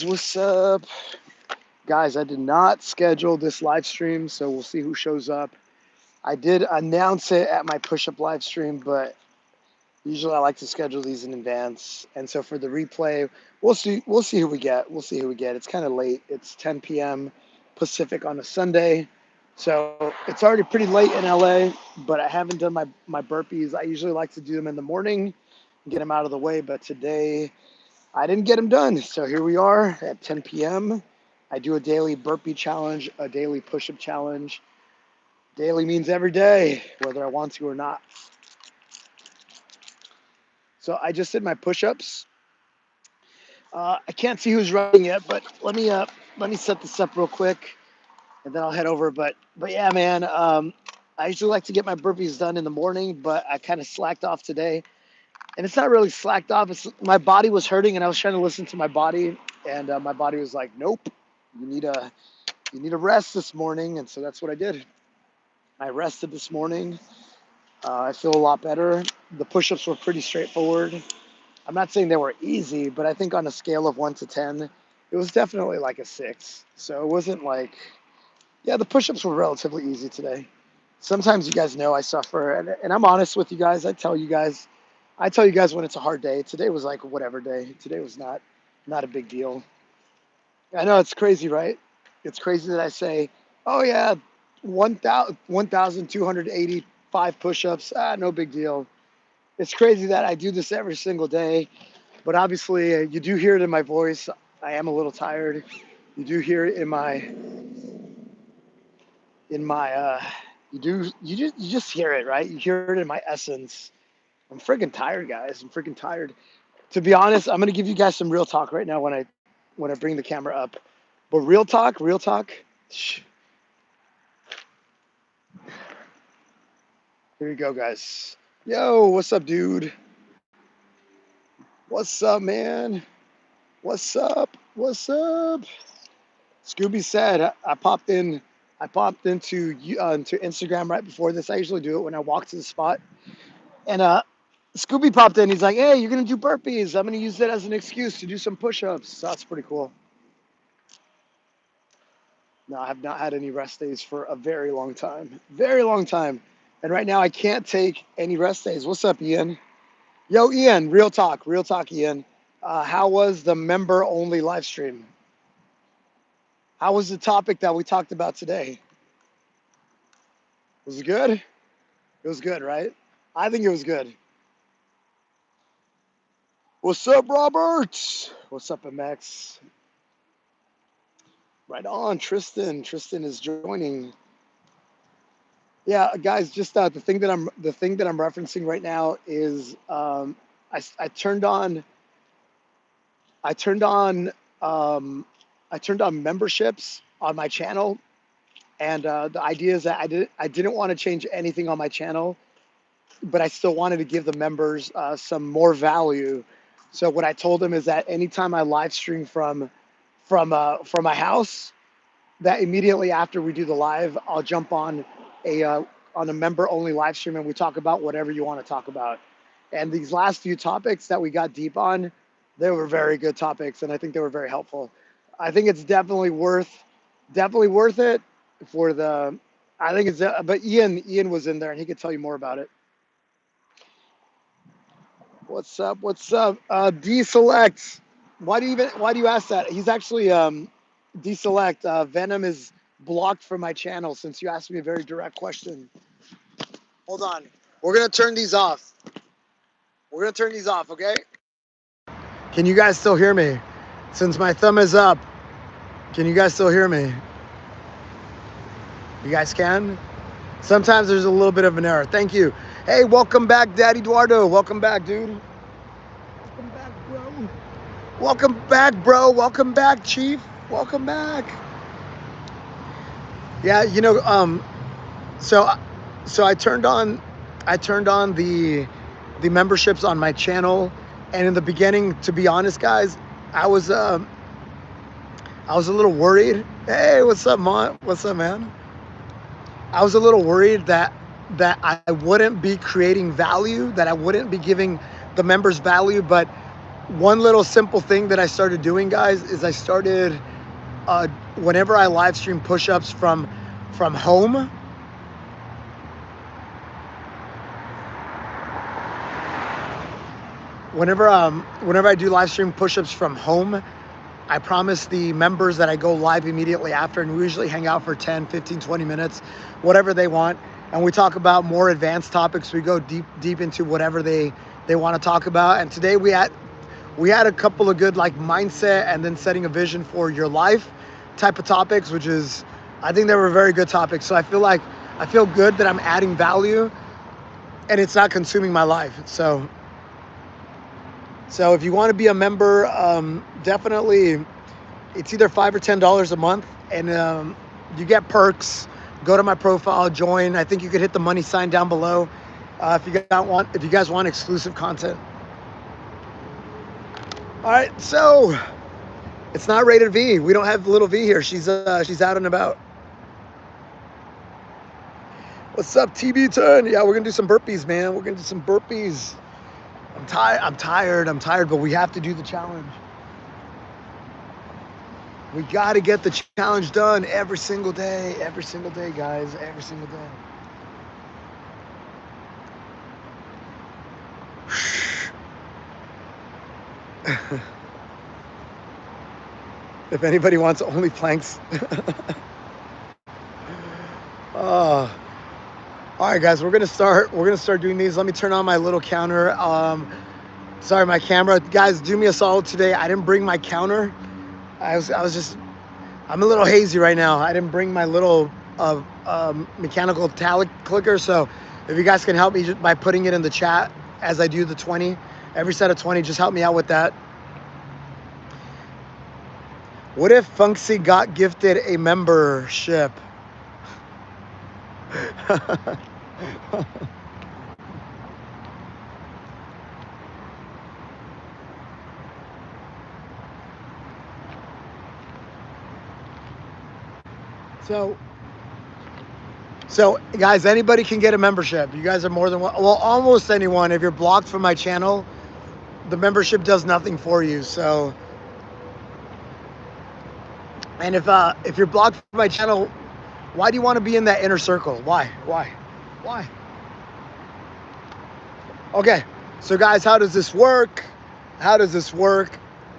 What's up? Guys, I did not schedule this live stream, so we'll see who shows up. I did announce it at my push up live stream, but usually I like to schedule these in advance. And so for the replay, we'll see who we get. We'll see who we get. It's kind of late. It's 10 p.m. Pacific on a Sunday. So it's already pretty late in LA, but I haven't done my burpees. I usually like to do them in the morning, get them out of the way, but today I didn't get them done. So here we are at 10 p.m. I do a daily burpee challenge, a daily push-up challenge. Daily means every day, whether I want to or not. So I just did my push-ups. I can't see who's running yet, but let me set this up real quick, and then I'll head over. But yeah, man. I usually like to get my burpees done in the morning, but I kind of slacked off today. And it's not really slacked off. It's my body was hurting, and I was trying to listen to my body, and my body was like, "Nope, you need a rest this morning." And so that's what I did. I rested this morning. I feel a lot better. The push-ups were pretty straightforward. I'm not saying they were easy, but I think on a scale of 1 to 10, it was definitely like a 6. So it wasn't like, yeah, the push-ups were relatively easy today. Sometimes you guys know I suffer, and I'm honest with you guys. I tell you guys when it's a hard day. Today was like whatever day. Today was not a big deal. I know it's crazy, right? It's crazy that I say, oh yeah, 1,285 push-ups. No big deal. It's crazy that I do this every single day, but obviously you do hear it in my voice. I am a little tired. You do hear it in my you just hear it, right? You hear it in my essence. I'm freaking tired, guys. I'm freaking tired. To be honest, I'm gonna give you guys some real talk right now when I bring the camera up. But real talk. Here you go, guys. Yo, what's up, dude? What's up, man? What's up? What's up? Scooby said I popped in. I popped into Instagram right before this. I usually do it when I walk to the spot. And Scooby popped in. He's like, "Hey, you're gonna do burpees. I'm gonna use that as an excuse to do some push-ups." So that's pretty cool. No, I have not had any rest days for a very long time. Very long time. And right now I can't take any rest days. What's up, Ian? Yo, Ian, real talk, Ian. How was the member only live stream? How was the topic that we talked about today? Was it good? It was good, right? I think it was good. What's up, Robert? What's up, MX? Right on, Tristan. Tristan is joining. Yeah, guys, just the thing that I'm referencing right now is I turned on I turned on I turned on memberships on my channel, and the idea is that I didn't want to change anything on my channel, but I still wanted to give the members some more value. So what I told them is that anytime I live stream from my house, that immediately after we do the live, I'll jump a on a member only live stream, and we talk about whatever you want to talk about. And these last few topics that we got deep on, they were very good topics, and I think they were very helpful. I think it's definitely worth it for the. I think it's, but Ian was in there, and he could tell you more about it. What's up? What's up? Deselect. Why do you ask that? He's actually deselect. Venom is blocked from my channel since you asked me a very direct question. Hold on. We're gonna turn these off. We're gonna turn these off, okay? Can you guys still hear me? Since my thumb is up, can you guys still hear me? You guys can? Sometimes there's a little bit of an error. Thank you. Hey, welcome back, Daddy Eduardo. Welcome back, dude. Welcome back, bro. Welcome back, bro. Welcome back, Chief. Welcome back. Yeah, so so I turned on the memberships on my channel, and in the beginning, to be honest, guys, I was I was a little worried. Hey, what's up, Mont? What's up, man? I was a little worried that I wouldn't be creating value, that I wouldn't be giving the members value, but one little simple thing that I started doing, guys, is I started whenever I live stream push-ups from home. Whenever I do live stream push-ups from home, I promise the members that I go live immediately after, and we usually hang out for 10, 15, 20 minutes, whatever they want. And we talk about more advanced topics. We go deep into whatever they want to talk about. And today we had a couple of good like mindset and then setting a vision for your life type of topics, which is, I think they were very good topics. So I feel good that I'm adding value and it's not consuming my life. So if you want to be a member, definitely, it's either $5 or $10 a month, and you get perks. Go to my profile, join. I think you could hit the money sign down below if you guys want exclusive content. All right, so it's not rated V. We don't have little V here. She's out and about. What's up, TB10? Yeah, we're gonna do some burpees, man. We're gonna do some burpees. I'm tired, but we have to do the challenge. We got to get the challenge done every single day, guys, every single day. If anybody wants only planks. All right, guys, we're gonna start doing these. Let me turn on my little counter. Sorry, my camera. Guys, do me a solid today. I didn't bring my counter. I'm a little hazy right now. I didn't bring my little mechanical talent clicker. So if you guys can help me just by putting it in the chat as I do the 20, every set of 20, just help me out with that. What if Funksy got gifted a membership? So guys, anybody can get a membership. You guys are more than one. Well, almost anyone. If you're blocked from my channel, the membership does nothing for you. So, and if you're blocked from my channel, why do you want to be in that inner circle? Why? Okay, so guys, how does this work?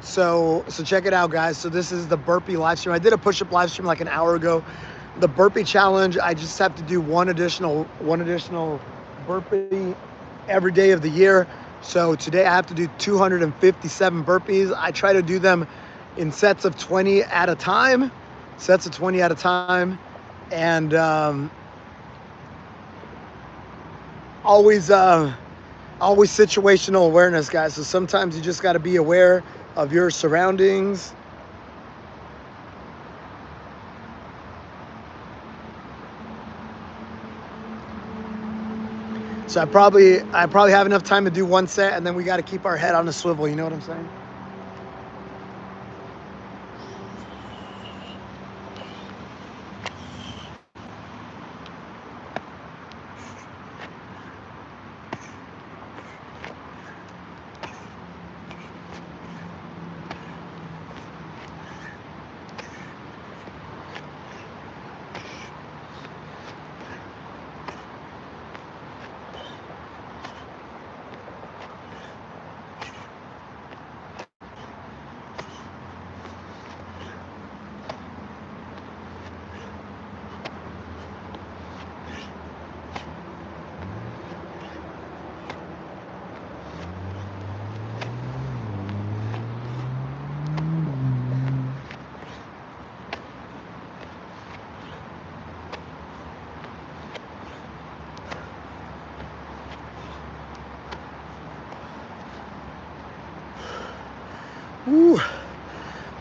So check it out, guys. So this is the burpee live stream. I did a push-up live stream like an hour ago. The burpee challenge, I just have to do one additional burpee every day of the year. So today I have to do 257 burpees. I try to do them in sets of 20 at a time. And always situational awareness, guys. So sometimes you just got to be aware of your surroundings. So I probably have enough time to do one set, and then we got to keep our head on a swivel. You know what I'm saying? Woo.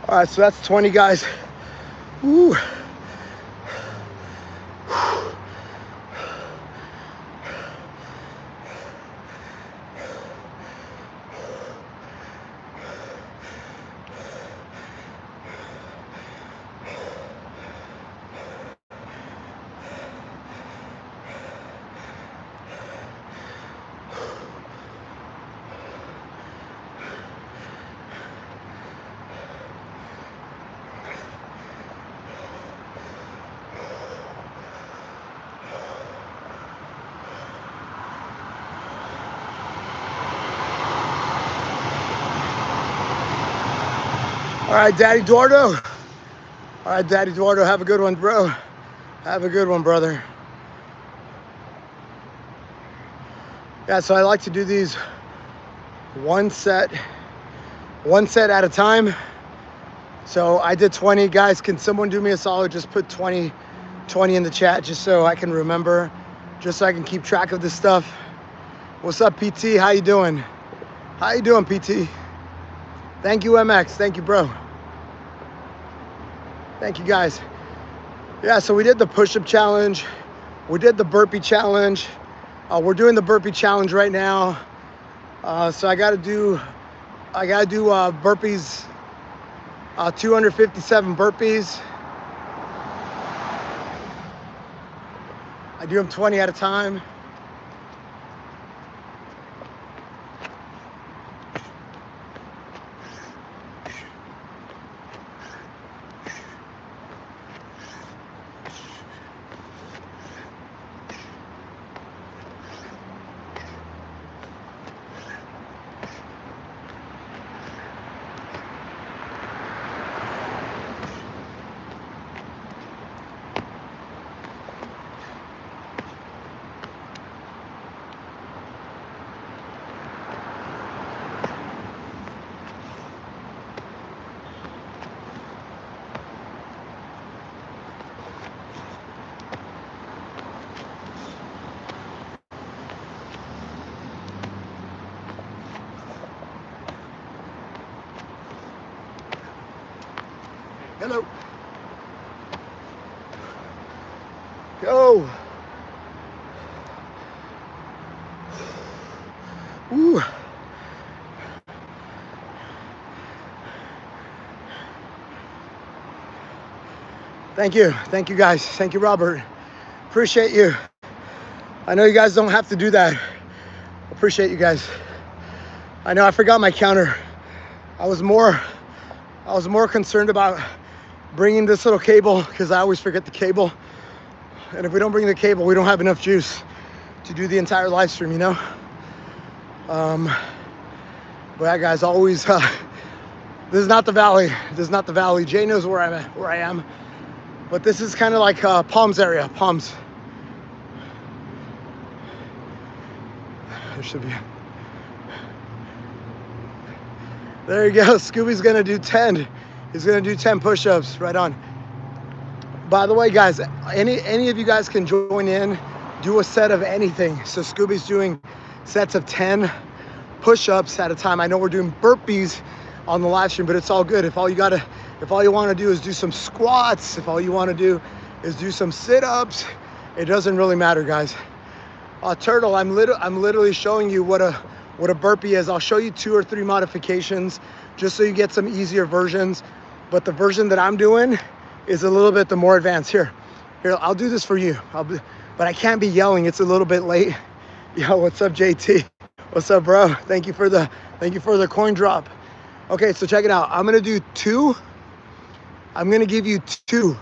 All right, so that's 20, guys. Woo. right, Daddy Eduardo. All right, Daddy Eduardo, have a good one, bro. Have a good one, brother. Yeah, so I like to do these one set at a time. So I did 20. Guys, can someone do me a solid? Just put 20 in the chat just so I can remember, just so I can keep track of this stuff. What's up, PT? How you doing? How you doing, PT? Thank you, MX. Thank you, bro. Thank you, guys. Yeah, so we did the push-up challenge. We did the burpee challenge. We're doing the burpee challenge right now. So I gotta do burpees, 257 burpees. I do them 20 at a time. Hello. Go. Ooh. Thank you guys. Thank you, Robert. Appreciate you. I know you guys don't have to do that. Appreciate you guys. I know I forgot my counter. I was more concerned about bringing this little cable because I always forget the cable. And if we don't bring the cable, we don't have enough juice to do the entire live stream, you know? But yeah, guys, always, this is not the valley. This is not the valley. Jay knows where I am. But this is kind of like Palms area, Palms. There should be. There you go. Scooby's gonna do 10. He's gonna do 10 push-ups. Right on. By the way, guys, any of you guys can join in, do a set of anything. So Scooby's doing sets of 10 push-ups at a time. I know we're doing burpees on the live stream, but it's all good. If all you want to do is do some squats, if all you want to do is do some sit-ups, it doesn't really matter, guys. Turtle, I'm literally showing you what a burpee is. I'll show you 2 or 3 modifications just so you get some easier versions. But the version that I'm doing is a little bit the more advanced. Here, I'll do this for you. But I can't be yelling. It's a little bit late. Yo, what's up, JT? What's up, bro? Thank you for the coin drop. Okay, so check it out. I'm gonna do 2. I'm gonna give you two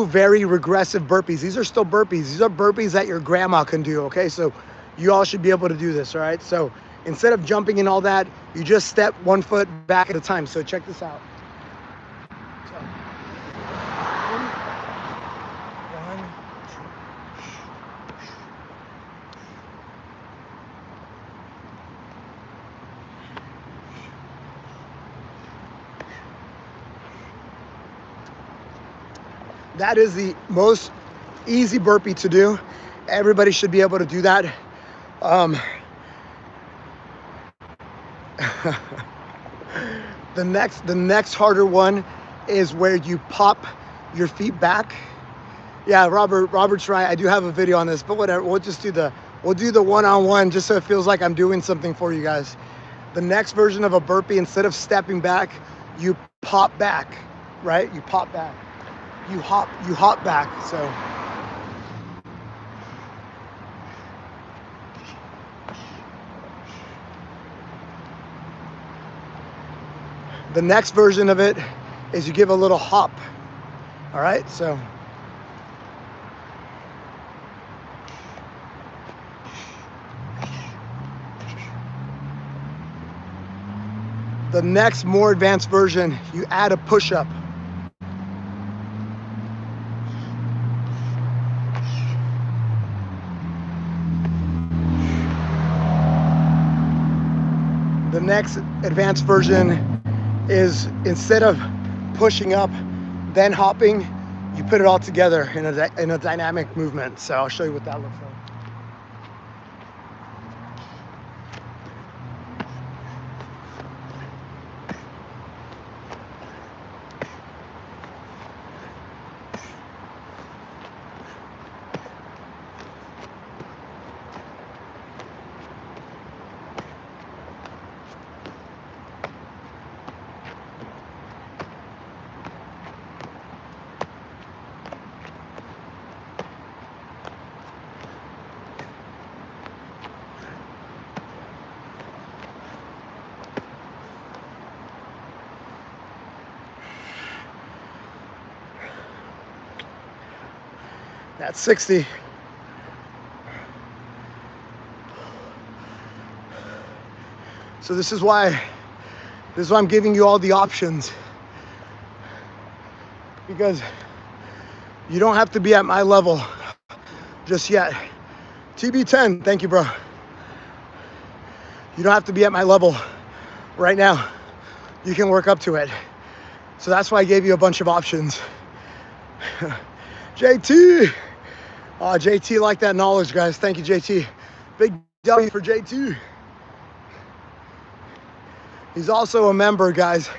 very regressive burpees. These are still burpees. These are burpees that your grandma can do, okay? So you all should be able to do this, all right? So instead of jumping and all that, you just step 1 foot back at a time. So check this out. So, 1, 2. That is the most easy burpee to do. Everybody should be able to do that. The next harder one is where you pop your feet back. Yeah, Robert's right. I do have a video on this, but whatever. We'll do the one-on-one just so it feels like I'm doing something for you guys. The next version of a burpee, instead of stepping back, you pop back, right? You pop back. You hop back. So the next version of it is you give a little hop. All right, so The next more advanced version, you add a push-up. The next advanced version is, instead of pushing up, then hopping, you put it all together in a dynamic movement. So I'll show you what that looks like. That's 60. So this is why I'm giving you all the options, because you don't have to be at my level just yet. TB10, thank you, bro. You don't have to be at my level right now. You can work up to it. So that's why I gave you a bunch of options. JT. Oh, JT like that knowledge, guys. Thank you, JT. Big W for JT. He's also a member, guys.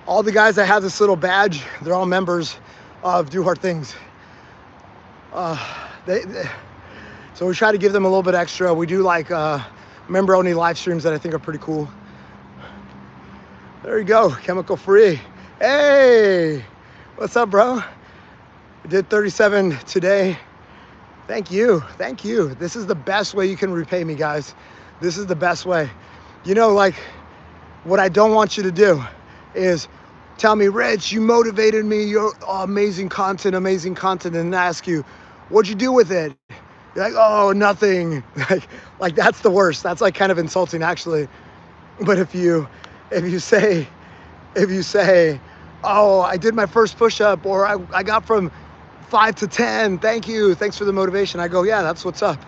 All the guys that have this little badge, they're all members of Do Hard Things. So we try to give them a little bit extra. We do like member-only live streams that I think are pretty cool. There you go, chemical free. Hey, what's up, bro? I did 37 today. Thank you, thank you. This is the best way you can repay me, guys. This is the best way. You know, like, what I don't want you to do is tell me, Rich, you motivated me, you're amazing content, and then I ask you, what'd you do with it? You're like, oh, nothing. Like that's the worst. That's like kind of insulting, actually. But if you say, oh, I did my first push-up, or I got from 5 to 10, thank you, thanks for the motivation. I go, yeah, that's what's up.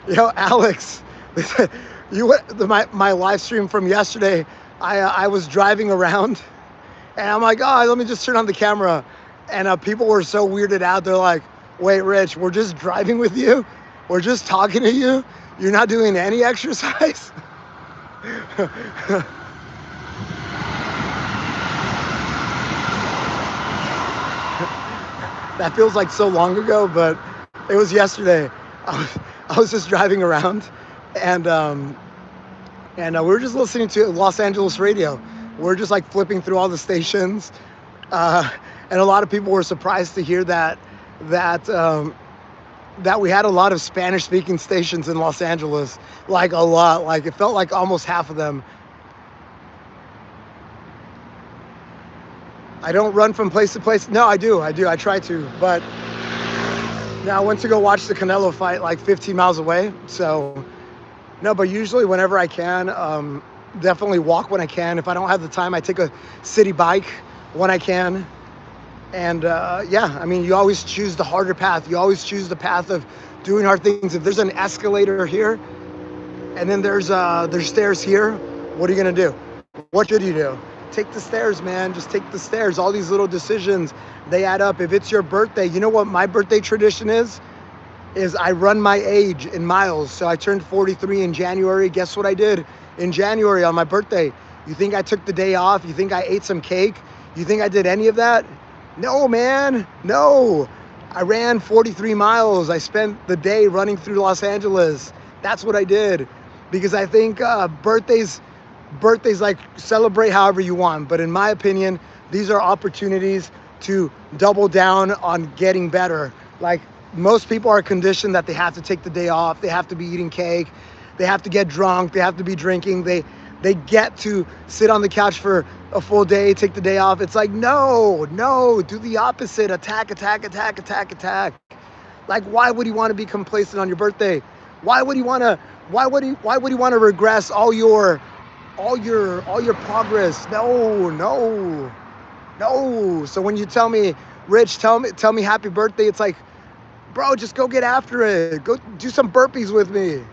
Yo, Alex, my live stream from yesterday, I was driving around, and I'm like, oh, let me just turn on the camera. And people were so weirded out. They're like, wait, Rich, we're just driving with you? We're just talking to you? You're not doing any exercise? That feels like so long ago, but it was yesterday. I was just driving around, and we were just listening to Los Angeles radio. We're just like flipping through all the stations, and a lot of people were surprised to hear that we had a lot of Spanish-speaking stations in Los Angeles, like a lot. Like it felt like almost half of them. I don't run from place to place. No, I do. I try to, but now I went to go watch the Canelo fight like 15 miles away. So no, but usually whenever I can, definitely walk when I can. If I don't have the time, I take a city bike when I can. And yeah, I mean, you always choose the harder path. You always choose the path of doing hard things. If there's an escalator here, and then there's stairs here, what are you gonna do? What should you do? Take the stairs, man. Just take the stairs. All these little decisions, they add up. If it's your birthday, you know what my birthday tradition is I run my age in miles. So I turned 43 in January. Guess what I did in January on my birthday? You think I took the day off? You think I ate some cake? You think I did any of that? No, man, no. I ran 43 miles. I spent the day running through Los Angeles. That's what I did. Because I think birthdays, like, celebrate however you want. But in my opinion, these are opportunities to double down on getting better. Like, most people are conditioned that they have to take the day off. They have to be eating cake. They have to get drunk. They have to be drinking. They get to sit on the couch for a full day, take the day off. It's like, no, do the opposite. Attack. Like, why would you want to be complacent on your birthday? Why would you want to why would you want to regress all your progress? No, no, no. So when you tell me, Rich, tell me happy birthday, it's like, bro, just go get after it. Go do some burpees with me.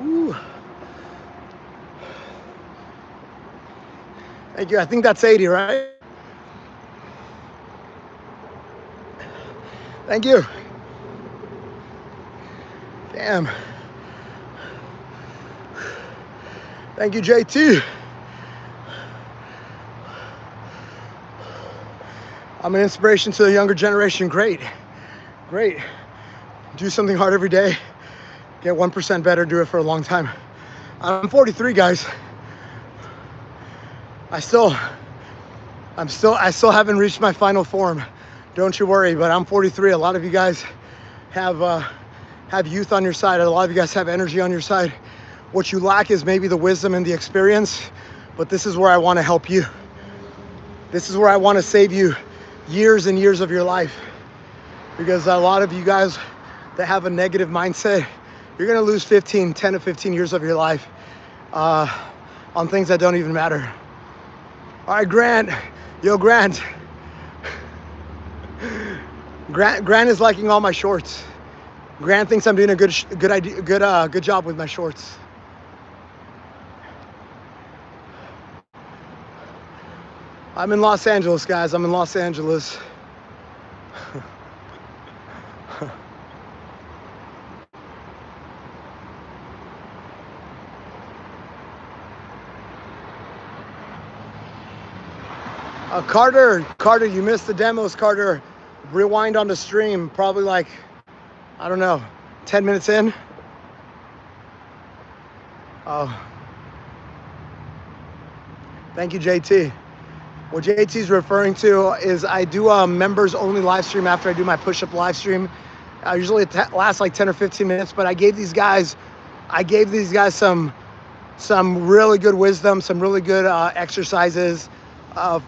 Ooh. Thank you. I think that's 80, right? Thank you. Damn. Thank you, JT. I'm an inspiration to the younger generation. Great. Great. Do something hard every day. Get 1% better. Do it for a long time. I'm 43, guys. I still haven't reached my final form. Don't you worry, but I'm 43. A lot of you guys have youth on your side. A lot of you guys have energy on your side. What you lack is maybe the wisdom and the experience, but this is where I want to help you. This is where I want to save you years and years of your life. Because a lot of you guys that have a negative mindset, you're going to lose 10 to 15 years of your life on things that don't even matter. All right, Grant. Yo, Grant. Grant is liking all my shorts. Grant thinks I'm doing a good job with my shorts. I'm in Los Angeles, guys. I'm in Los Angeles. Carter, you missed the demos, Carter. Rewind on the stream, probably like, I don't know, 10 minutes in. Oh. Thank you, JT. What JT's referring to is I do a members only live stream after I do my push-up live stream. Usually it lasts like 10 or 15 minutes, but I gave these guys some really good wisdom, some really good exercises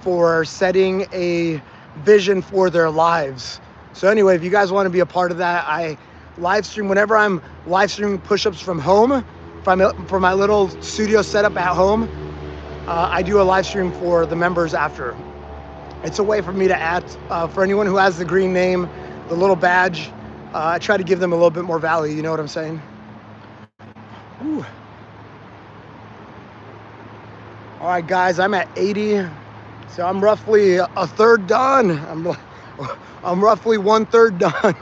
for setting a vision for their lives. So anyway, if you guys want to be a part of that, I live stream whenever I'm live streaming push-ups from home, from my little studio setup at home. I do a live stream for the members after. It's a way for me to add, for anyone who has the green name, the little badge, I try to give them a little bit more value, you know what I'm saying? Ooh. All right, guys, I'm at 80, so I'm roughly a third done. I'm roughly 1/3 done.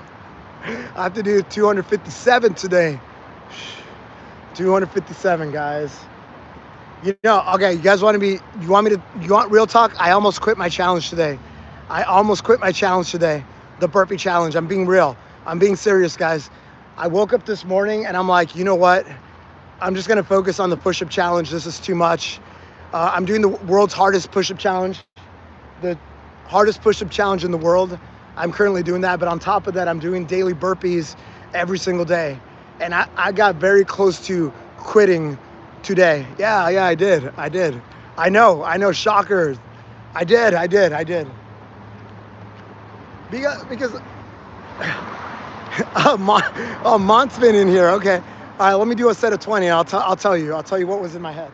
I have to do 257 today. 257, guys. You know, okay, you want real talk? I almost quit my challenge today. The burpee challenge. I'm being real. I'm being serious, guys. I woke up this morning and I'm like, you know what? I'm just gonna focus on the push-up challenge. This is too much. I'm doing the world's hardest push-up challenge. The hardest push-up challenge in the world. I'm currently doing that, but on top of that, I'm doing daily burpees every single day. And I got very close to quitting today. Yeah, I did. I know, shockers. I did. Because Mont's been in here. Okay. All right, let me do a set of 20. I'll tell you what was in my head.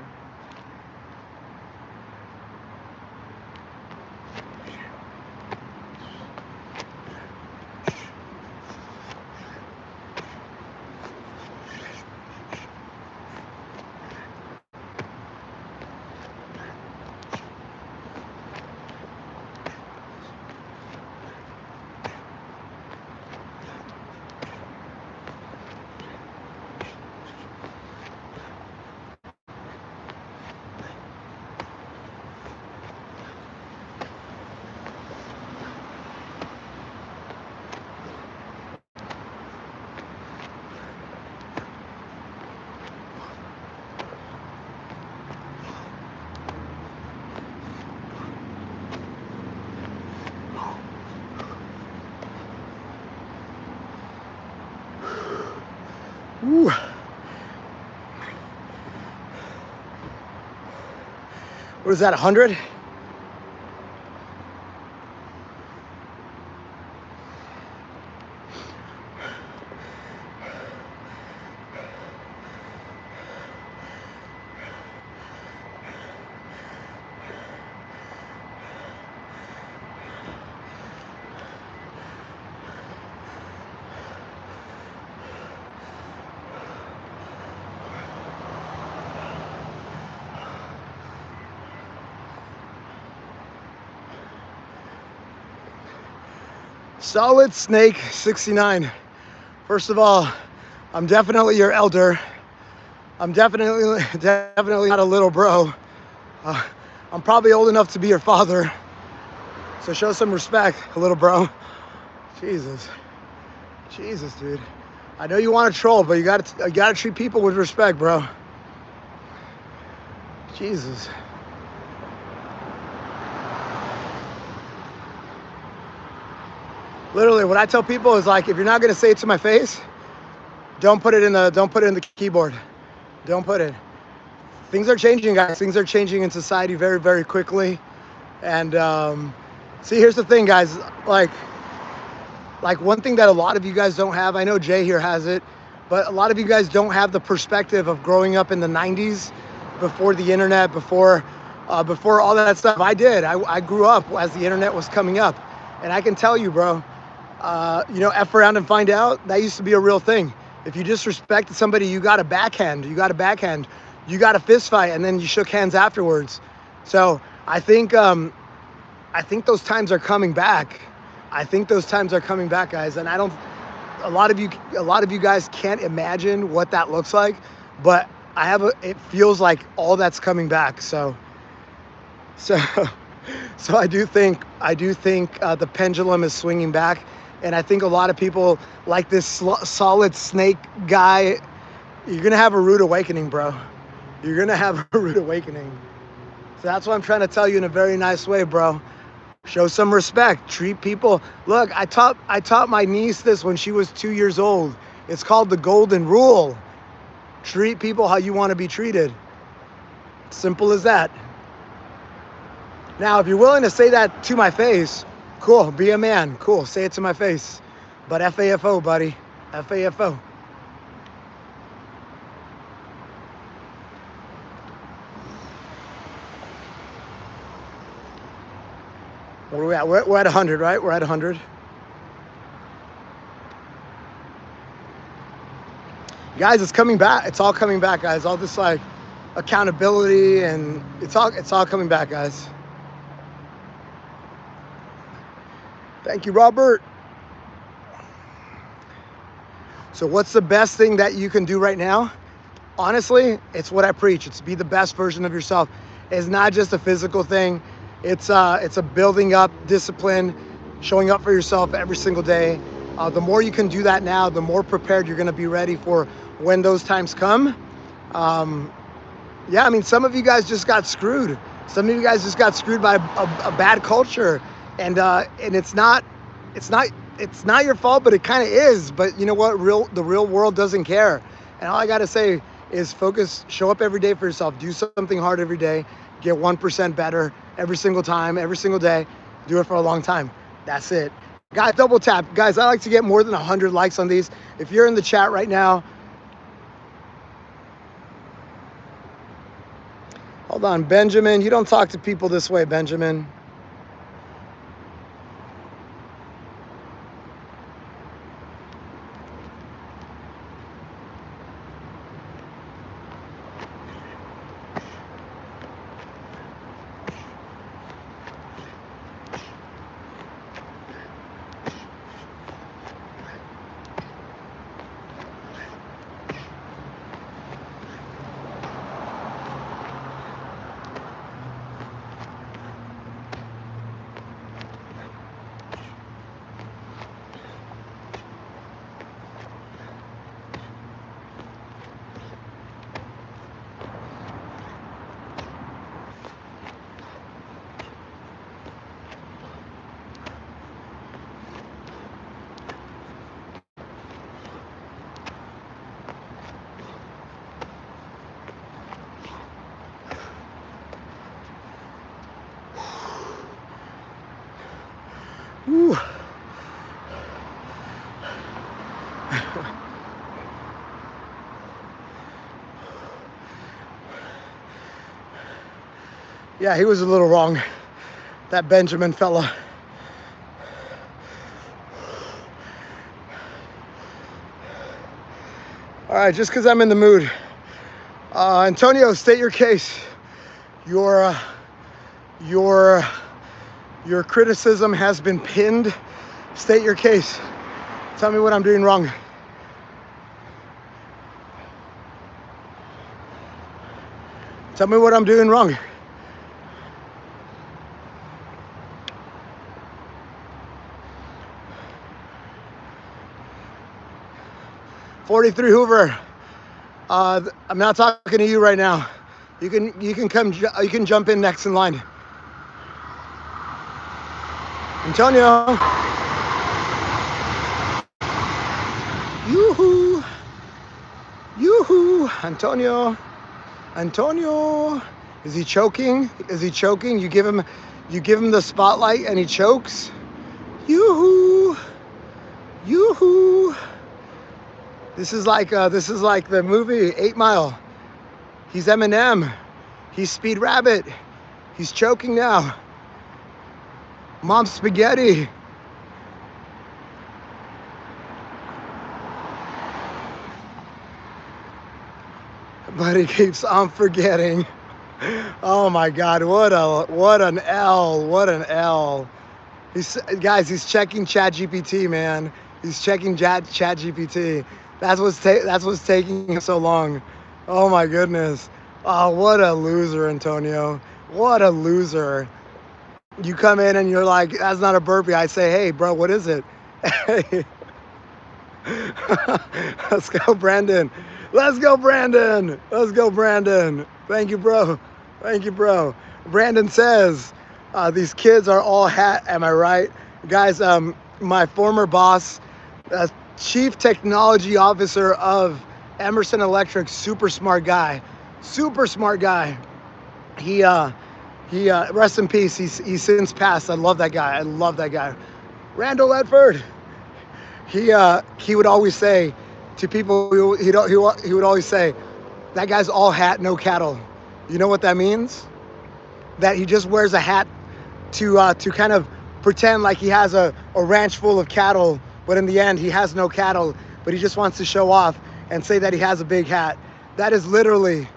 Ooh. What is that, 100? Solid Snake 69. First of all, I'm definitely your elder. I'm definitely not a little bro. I'm probably old enough to be your father. So show some respect, little bro. Jesus, dude. I know you want to troll, but you gotta treat people with respect, bro. Jesus. Literally, what I tell people is like, if you're not gonna say it to my face, don't put it in the keyboard. Don't put it. Things are changing, guys. Things are changing in society very, very quickly. And see, here's the thing, guys. Like one thing that a lot of you guys don't have, I know Jay here has it, but a lot of you guys don't have the perspective of growing up in the 90s, before the internet, before all that stuff. I did. I grew up as the internet was coming up. And I can tell you, bro, you know, F around and find out, that used to be a real thing. If you disrespected somebody, you got a backhand, you got a fist fight, and then you shook hands afterwards. So I think those times are coming back. I think those times are coming back, guys. And a lot of you guys can't imagine what that looks like, but it feels like all that's coming back. So I do think the pendulum is swinging back, and I think a lot of people like this Solid Snake guy. You're gonna have a rude awakening, bro. You're gonna have a rude awakening. So that's what I'm trying to tell you in a very nice way, bro. Show some respect. Treat people. Look, I taught my niece this when she was 2 years old. It's called the golden rule. Treat people how you want to be treated. Simple as that. Now, if you're willing to say that to my face, cool, be a man. Cool, say it to my face. But FAFO, buddy. FAFO. Where are we at? We're at 100, right? We're at 100. Guys, it's coming back. It's all coming back, guys. All this like accountability, and it's all coming back, guys. Thank you, Robert. So what's the best thing that you can do right now? Honestly, it's what I preach. It's be the best version of yourself. It's not just a physical thing. It's a building up discipline, showing up for yourself every single day. The more you can do that now, the more prepared you're going to be ready for when those times come. Yeah, I mean, some of you guys just got screwed. Some of you guys just got screwed by a bad culture, and it's not your fault, but it kind of is. But you know what? The real world doesn't care. And all I got to say is focus, show up every day for yourself, do something hard every day, get 1% better every single time, every single day, do it for a long time. That's it. Guys, double tap. Guys, I like to get more than 100 likes on these. If you're in the chat right now, hold on, Benjamin, you don't talk to people this way, Benjamin. Ooh. Yeah, he was a little wrong, that Benjamin fella. All right, just because I'm in the mood. Antonio, state your case. Your criticism has been pinned. State your case. Tell me what I'm doing wrong. Tell me what I'm doing wrong. '43 Hoover. I'm not talking to you right now. You can jump in next in line. Antonio. Yoo-hoo. Yoo-hoo. Antonio. Is he choking? Is he choking? You give him the spotlight and he chokes. Yoo-hoo. Yoo-hoo. This is like the movie 8 Mile. He's Eminem. He's Speed Rabbit. He's choking now. Mom's spaghetti. But he keeps on forgetting. Oh my God, what an L. He's checking ChatGPT, man. He's checking ChatGPT. That's what's taking him so long. Oh my goodness. Oh, what a loser, Antonio. What a loser. You come in and you're like, that's not a burpee. I say, hey, bro, what is it? Hey. Let's go, Brandon. Let's go, Brandon. Let's go, Brandon. Thank you, bro. Thank you, bro. Brandon says, these kids are all hat. Am I right? Guys, my former boss, chief technology officer of Emerson Electric, super smart guy. Super smart guy. He rest in peace. He's since passed. I love that guy. I love that guy. Randall Ledford. He would always say to people, he would always say, that guy's all hat, no cattle. You know what that means? That he just wears a hat to kind of pretend like he has a ranch full of cattle, but in the end he has no cattle, but he just wants to show off and say that he has a big hat. That is literally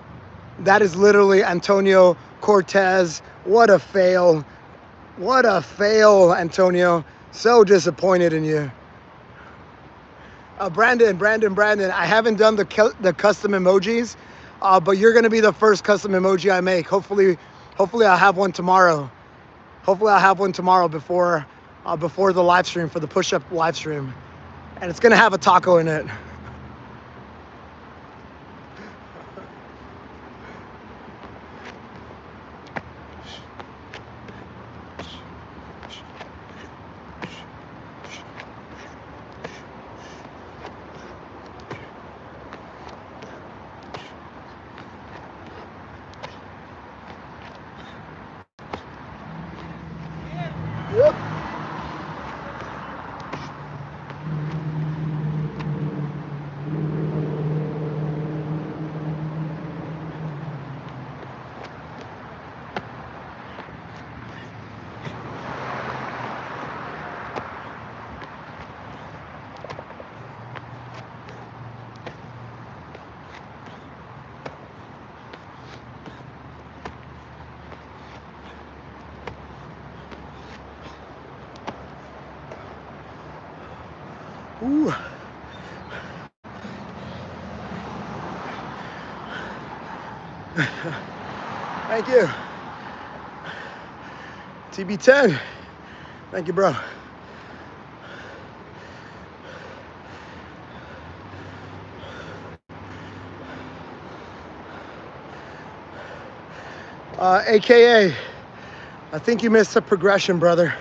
Antonio Cortez. What a fail. What a fail, Antonio. So disappointed in you. Brandon, I haven't done the custom emojis, but you're going to be the first custom emoji I make. Hopefully I'll have one tomorrow. Hopefully I'll have one tomorrow before the live stream, for the push-up live stream. And it's going to have a taco in it. Yep. Ooh. Thank you. TB10. Thank you, bro. AKA, I think you missed a progression, brother.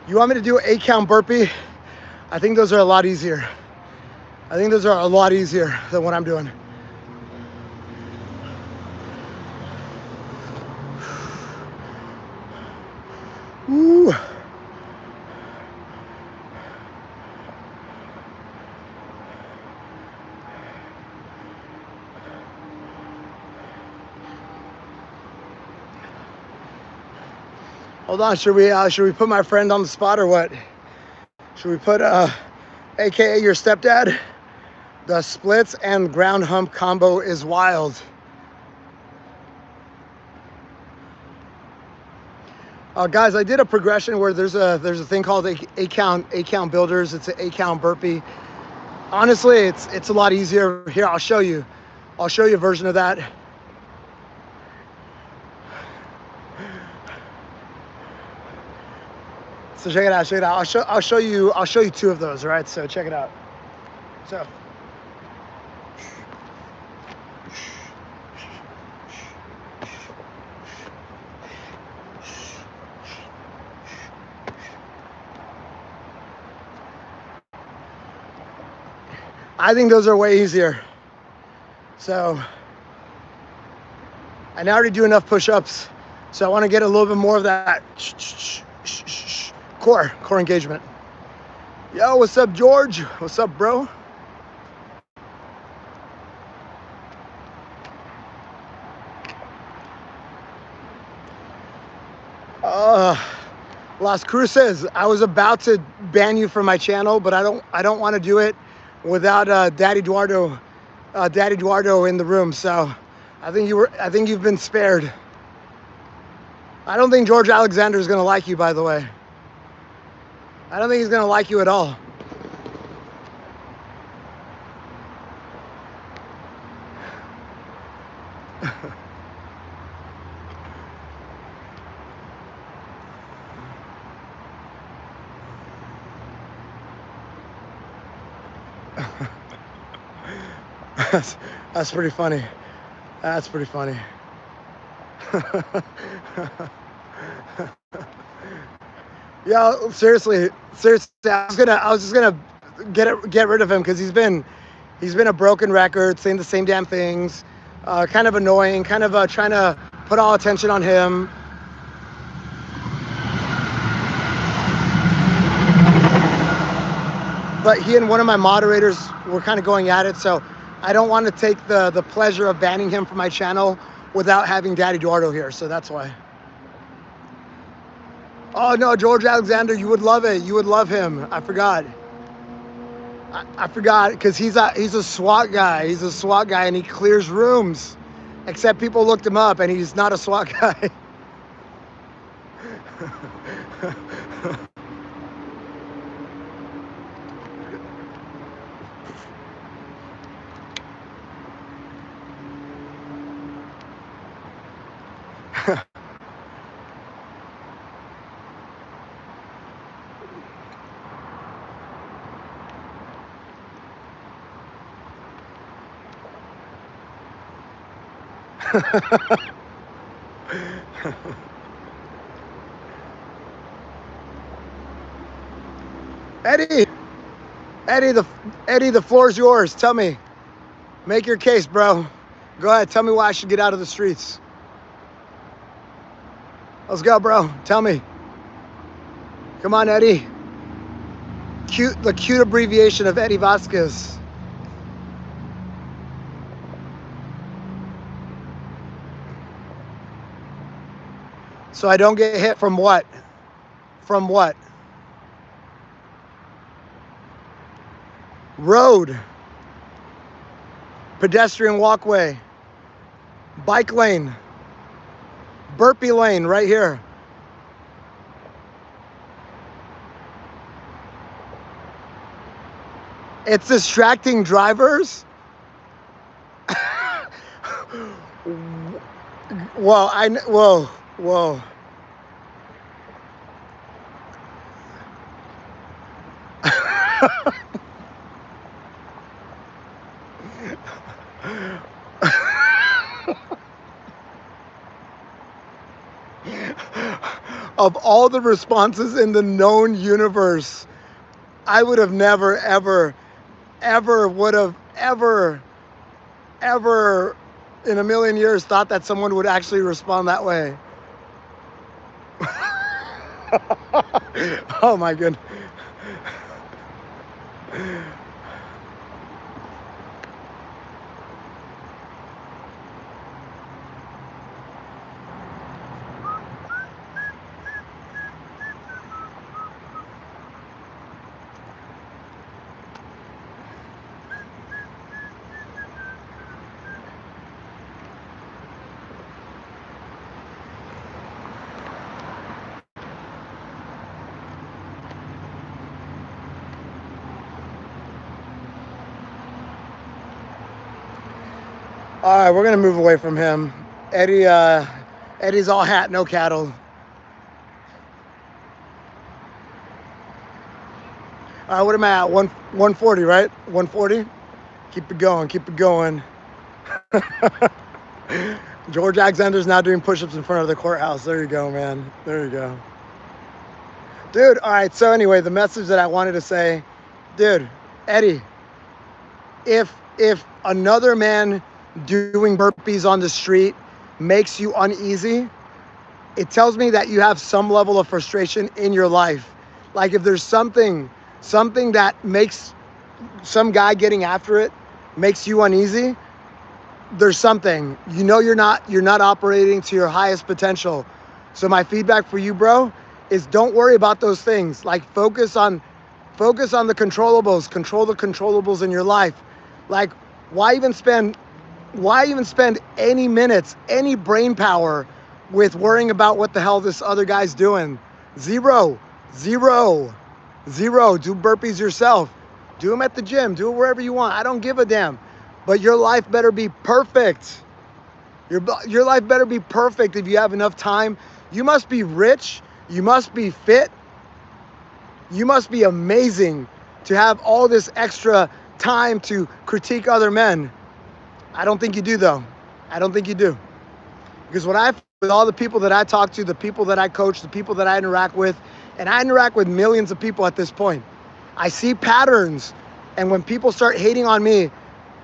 You want me to do an 8-count burpee? I think those are a lot easier. I think those are a lot easier than what I'm doing. Ooh. Hold on, should we put my friend on the spot or what? Should we put AKA your stepdad? The splits and ground hump combo is wild. Guys, I did a progression where there's a thing called eight count builders. It's an 8 count burpee. Honestly, it's a lot easier. Here, I'll show you a version of that. So check it out. I'll show you 2 of those. All right. So check it out. So. I think those are way easier. So I now already do enough push-ups. So I want to get a little bit more of that core engagement. Yo, what's up, George? What's up, bro? Las Cruces, I was about to ban you from my channel, but I don't want to do it without Daddy Eduardo in the room. So I think you've been spared. I don't think George Alexander is going to like you, by the way. I don't think he's going to like you at all. That's pretty funny. That's pretty funny. Yeah, seriously, I was just gonna get rid of him because he's been a broken record, saying the same damn things, kind of annoying, kind of trying to put all attention on him. But he and one of my moderators were kind of going at it, so I don't want to take the pleasure of banning him from my channel without having Daddy Eduardo here, so that's why. Oh no, George Alexander, you would love it. You would love him. I forgot. I forgot because he's a SWAT guy. He's a SWAT guy and he clears rooms. Except people looked him up and he's not a SWAT guy. Eddie, the floor's yours. Tell me, make your case, bro. Go ahead, tell me why I should get out of the streets. Let's go, bro. Tell me. Come on, Eddie. The cute abbreviation of Eddie Vasquez. So I don't get hit from what? From what? Road. Pedestrian walkway. Bike lane. Burpee lane right here. It's distracting drivers. Whoa. Of all the responses in the known universe, I would have never, ever in a million years thought that someone would actually respond that way. Oh my goodness. All right, we're gonna move away from him. Eddie's all hat, no cattle. All right, what am I at? 140, right? 140. Keep it going. Keep it going. George Alexander's now doing push-ups in front of the courthouse. There you go, man. There you go. Dude, all right, so anyway, the message that I wanted to say, dude, Eddie, if another man doing burpees on the street makes you uneasy, it tells me that you have some level of frustration in your life. Like if there's something that makes some guy getting after it makes you uneasy, there's something. You know you're not operating to your highest potential. So my feedback for you, bro, is don't worry about those things. Like focus on the controllables. Control the controllables in your life. Like why even spend any minutes, any brain power with worrying about what the hell this other guy's doing? Zero. Do burpees yourself. Do them at the gym. Do it wherever you want. I don't give a damn. But your life better be perfect. Your life better be perfect if you have enough time. You must be rich. You must be fit. You must be amazing to have all this extra time to critique other men. I don't think you do, though. I don't think you do. Because with all the people that I talk to, the people that I coach, the people that I interact with, and I interact with millions of people at this point, I see patterns. And when people start hating on me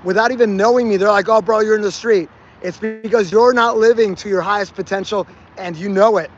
without even knowing me, they're like, oh, bro, you're in the street. It's because you're not living to your highest potential and you know it.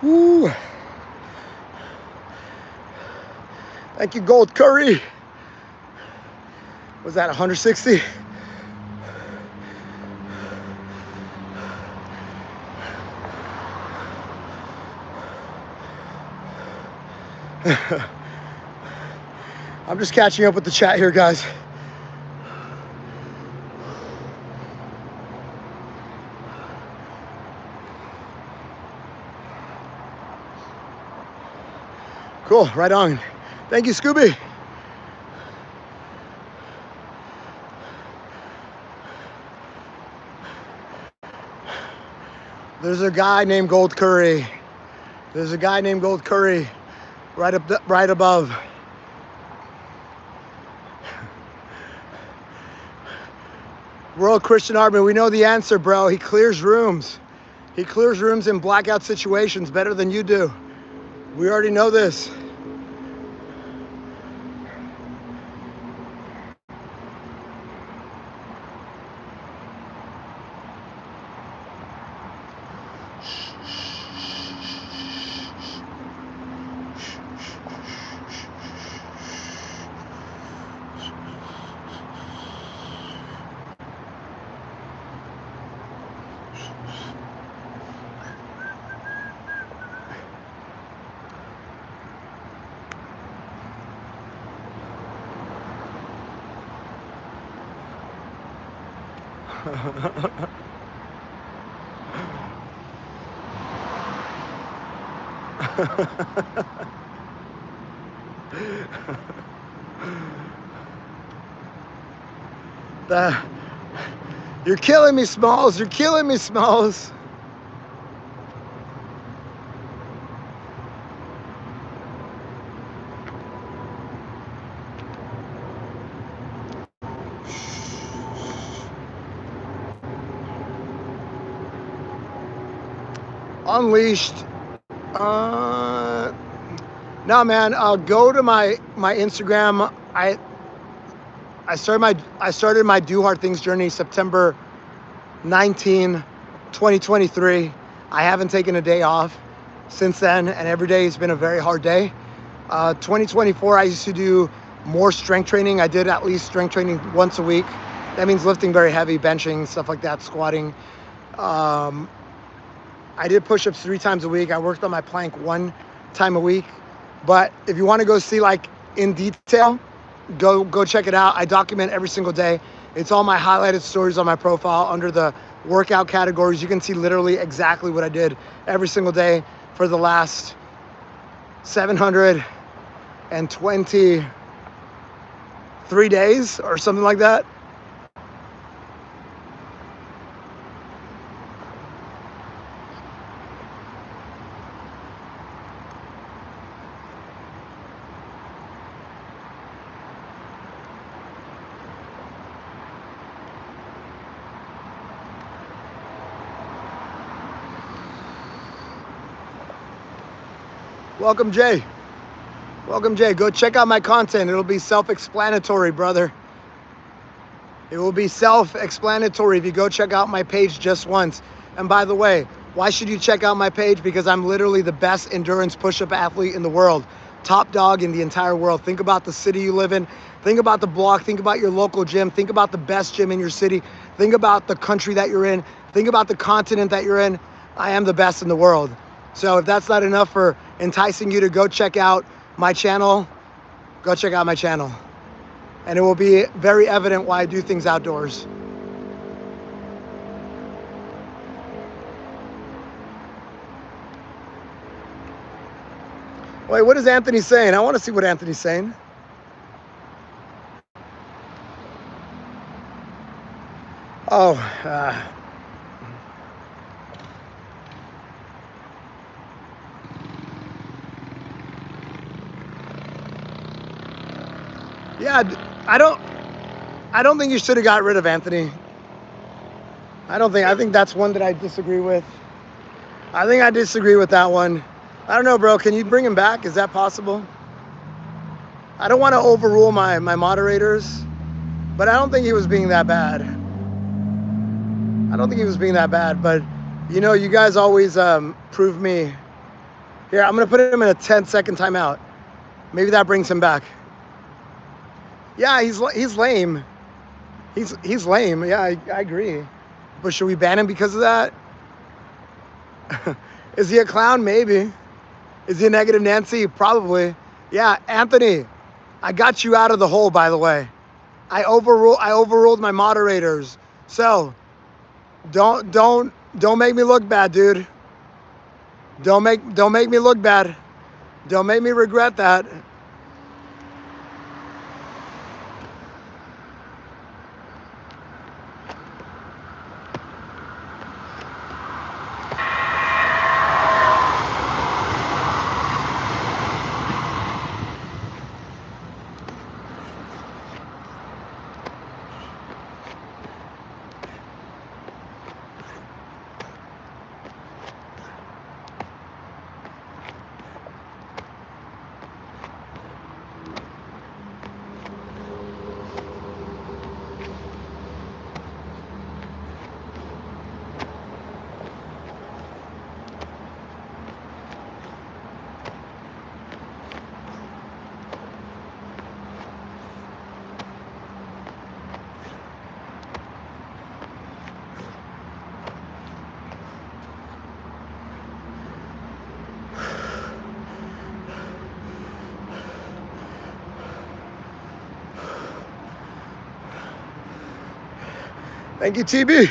Woo. Thank you, Gold Curry. Was that 160? I'm just catching up with the chat here, guys. Cool, right on. Thank you, Scooby. There's a guy named Gold Curry. There's a guy named Gold Curry right above. World Christian Army, we know the answer, bro. He clears rooms. He clears rooms in blackout situations better than you do. We already know this. You're killing me, Smalls. You're killing me, Smalls. Unleashed. No, man. Go to my Instagram. I started my Do Hard Things journey September 19, 2023. I haven't taken a day off since then, and every day has been a very hard day. 2024, I used to do more strength training. I did at least strength training once a week. That means lifting very heavy, benching, stuff like that, squatting. I did push-ups 3 times a week. I worked on my plank 1 time a week. But if you want to go see like in detail, go check it out. I document every single day. It's all my highlighted stories on my profile under the workout categories. You can see literally exactly what I did every single day for the last 723 days or something like that. Welcome, Jay. Welcome, Jay. Go check out my content. It'll be self-explanatory, brother. It will be self-explanatory if you go check out my page just once. And by the way, why should you check out my page? Because I'm literally the best endurance push-up athlete in the world. Top dog in the entire world. Think about the city you live in. Think about the block. Think about your local gym. Think about the best gym in your city. Think about the country that you're in. Think about the continent that you're in. I am the best in the world. So if that's not enough for enticing you to go check out my channel, go check out my channel. And it will be very evident why I do things outdoors. Wait, what is Anthony saying? I want to see what Anthony's saying. Oh, yeah, I don't think you should have got rid of Anthony. I think that's one that I disagree with. I think I disagree with that one. I don't know, bro. Can you bring him back? Is that possible? I don't want to overrule my moderators, but I don't think he was being that bad. I don't think he was being that bad, but you know, you guys always prove me. Here, I'm going to put him in a 10-second timeout. Maybe that brings him back. Yeah, he's lame. He's lame. Yeah, I agree. But should we ban him because of that? Is he a clown? Maybe. Is he a negative Nancy? Probably. Yeah, Anthony, I got you out of the hole, by the way. I overruled my moderators. So don't make me look bad, dude. Don't make me look bad. Don't make me regret that. Thank you, TB.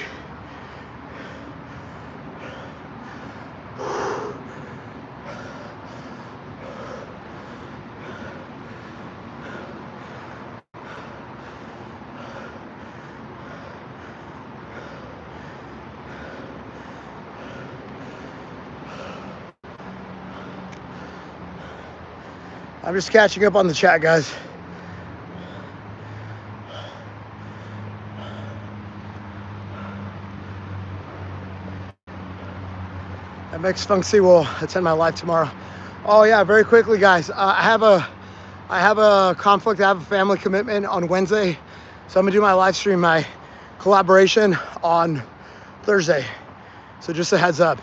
I'm just catching up on the chat, guys. MX Feng Si will attend my live tomorrow. Oh yeah, very quickly, guys. I have a conflict. I have a family commitment on Wednesday, so I'm gonna do my live stream, my collaboration on Thursday. So just a heads up.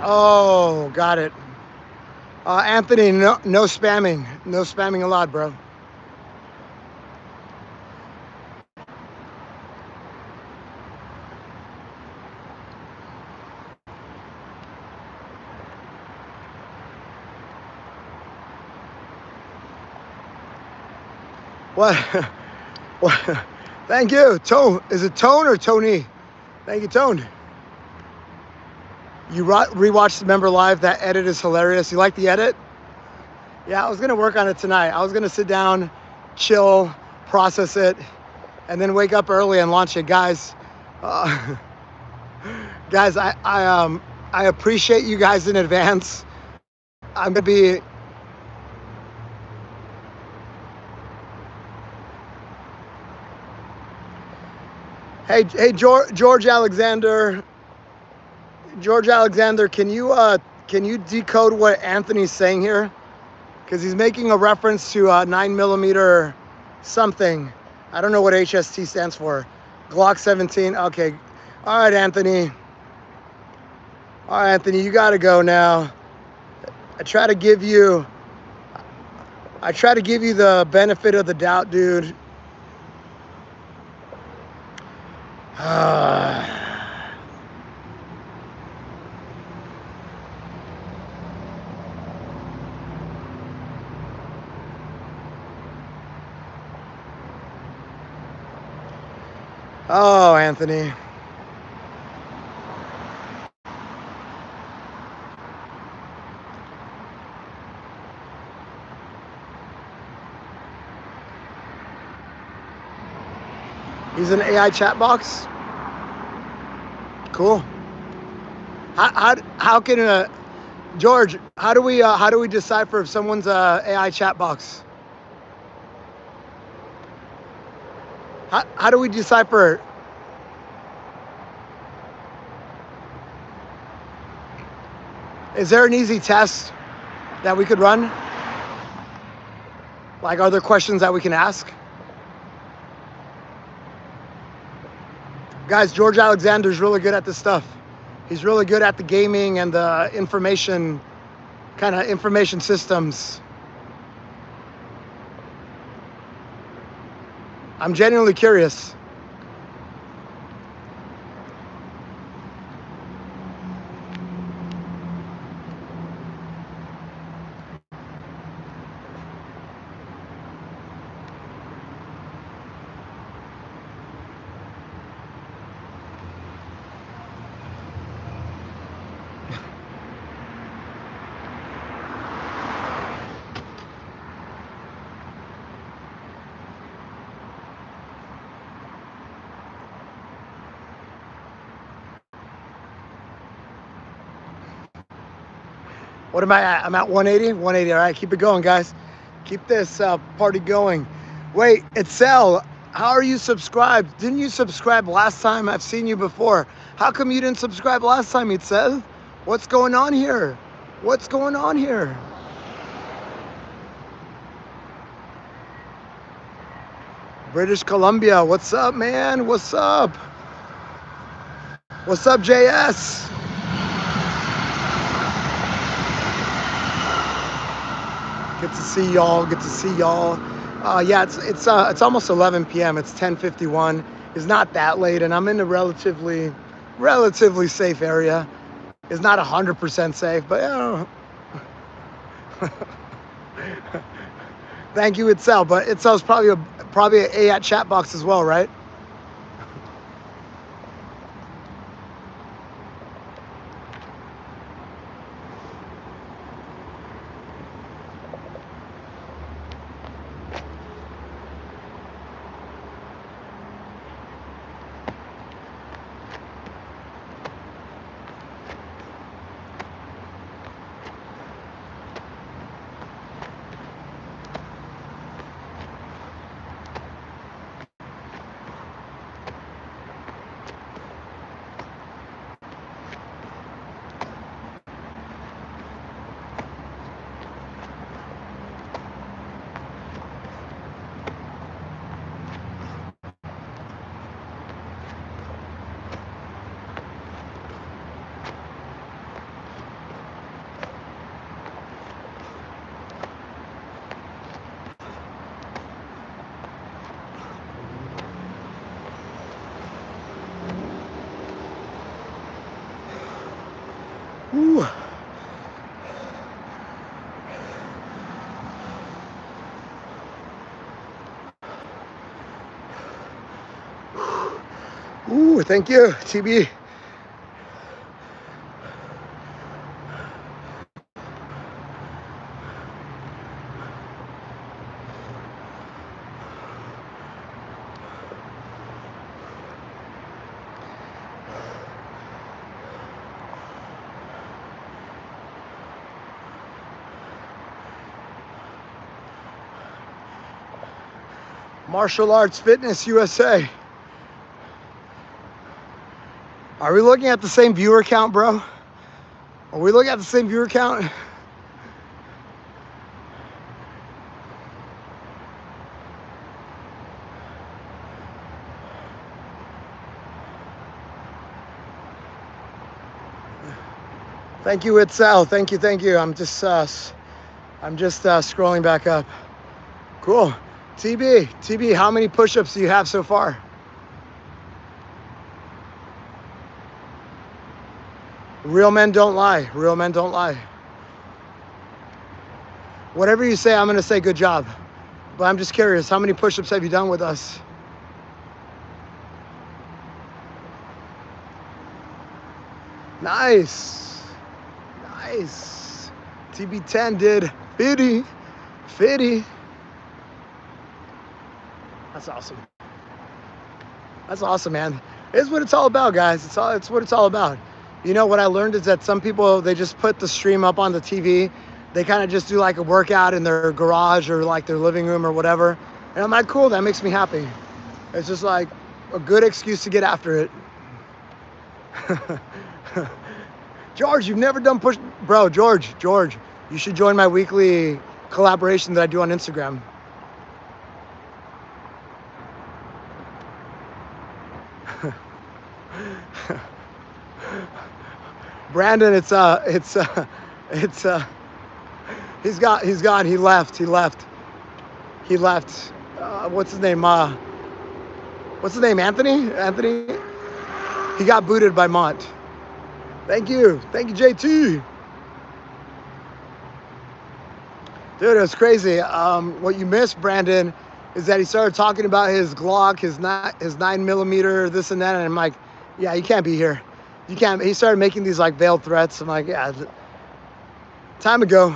Oh, got it. Anthony, no spamming. No spamming allowed, bro. What? What? Thank you. Tone. Is it Tone or Tony? Thank you, Tone. You rewatched the member live. That edit is hilarious. You like the edit? Yeah, I was gonna work on it tonight. I was gonna sit down, chill, process it, and then wake up early and launch it, guys. Guys, I appreciate you guys in advance. I'm gonna be. Hey, George Alexander. George Alexander, can you decode what Anthony's saying here? Because he's making a reference to 9mm something. I don't know what HST stands for. Glock 17. Okay. All right, Anthony. All right, Anthony, you got to go now. I try to give you the benefit of the doubt, dude. Oh, Anthony. He's an AI chat box. Cool. How can George? How do we decipher if someone's a AI chat box? How do we decipher? Is there an easy test that we could run? Like, are there questions that we can ask? Guys, George Alexander's really good at this stuff. He's really good at the gaming and the information systems. I'm genuinely curious. What am I at? I'm at 180. 180. All right, keep it going, guys. Keep this party going. Wait, Itzel, how are you subscribed? Didn't you subscribe last time? I've seen you before. How come you didn't subscribe last time, Itzel? What's going on here? What's going on here? British Columbia, what's up, man? What's up? What's up, JS? Good to see y'all. Good to see y'all. Yeah, it's almost 11 p.m. It's 10:51. It's not that late, and I'm in a relatively safe area. It's not 100% safe, but thank you, Itzel. But Itzel's probably an AI chat box as well, right? Ooh. Ooh, thank you, TB. Martial Arts Fitness USA. Are we looking at the same viewer count, bro? Are we looking at the same viewer count? Thank you, Itzel. Thank you, thank you. I'm just scrolling back up. Cool. TB, how many push-ups do you have so far? Real men don't lie. Real men don't lie. Whatever you say, I'm gonna say good job. But I'm just curious, how many push-ups have you done with us? Nice. Nice. TB10 did 50. That's awesome. That's awesome, man. It's what it's all about, guys. It's what it's all about. You know, what I learned is that some people, they just put the stream up on the TV. They kind of just do like a workout in their garage or like their living room or whatever. And I'm like, cool, that makes me happy. It's just like a good excuse to get after it. George, you've never done push, bro, George, you should join my weekly collaboration that I do on Instagram. Brandon, he's gone. He left. What's his name? Anthony. He got booted by Mont. Thank you, JT. Dude, it was crazy. What you missed, Brandon, is that he started talking about his Glock, his 9mm, this and that, and I'm like, yeah, you can't be here. You can't. He started making these like veiled threats. I'm like, yeah, time ago.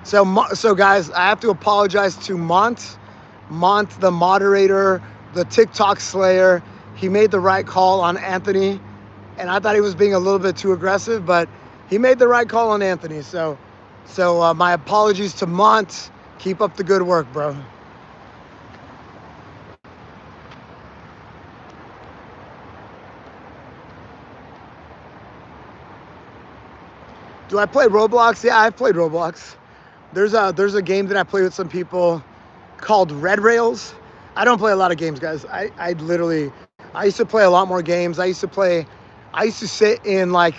So guys, I have to apologize to Mont, the moderator, the TikTok slayer. He made the right call on Anthony, and I thought he was being a little bit too aggressive, but he made the right call on Anthony. So my apologies to Mont. Keep up the good work, bro. Do I play Roblox? Yeah, I've played Roblox. There's a game that I play with some people called Red Rails. I don't play a lot of games, guys. I used to play a lot more games. I used to sit in like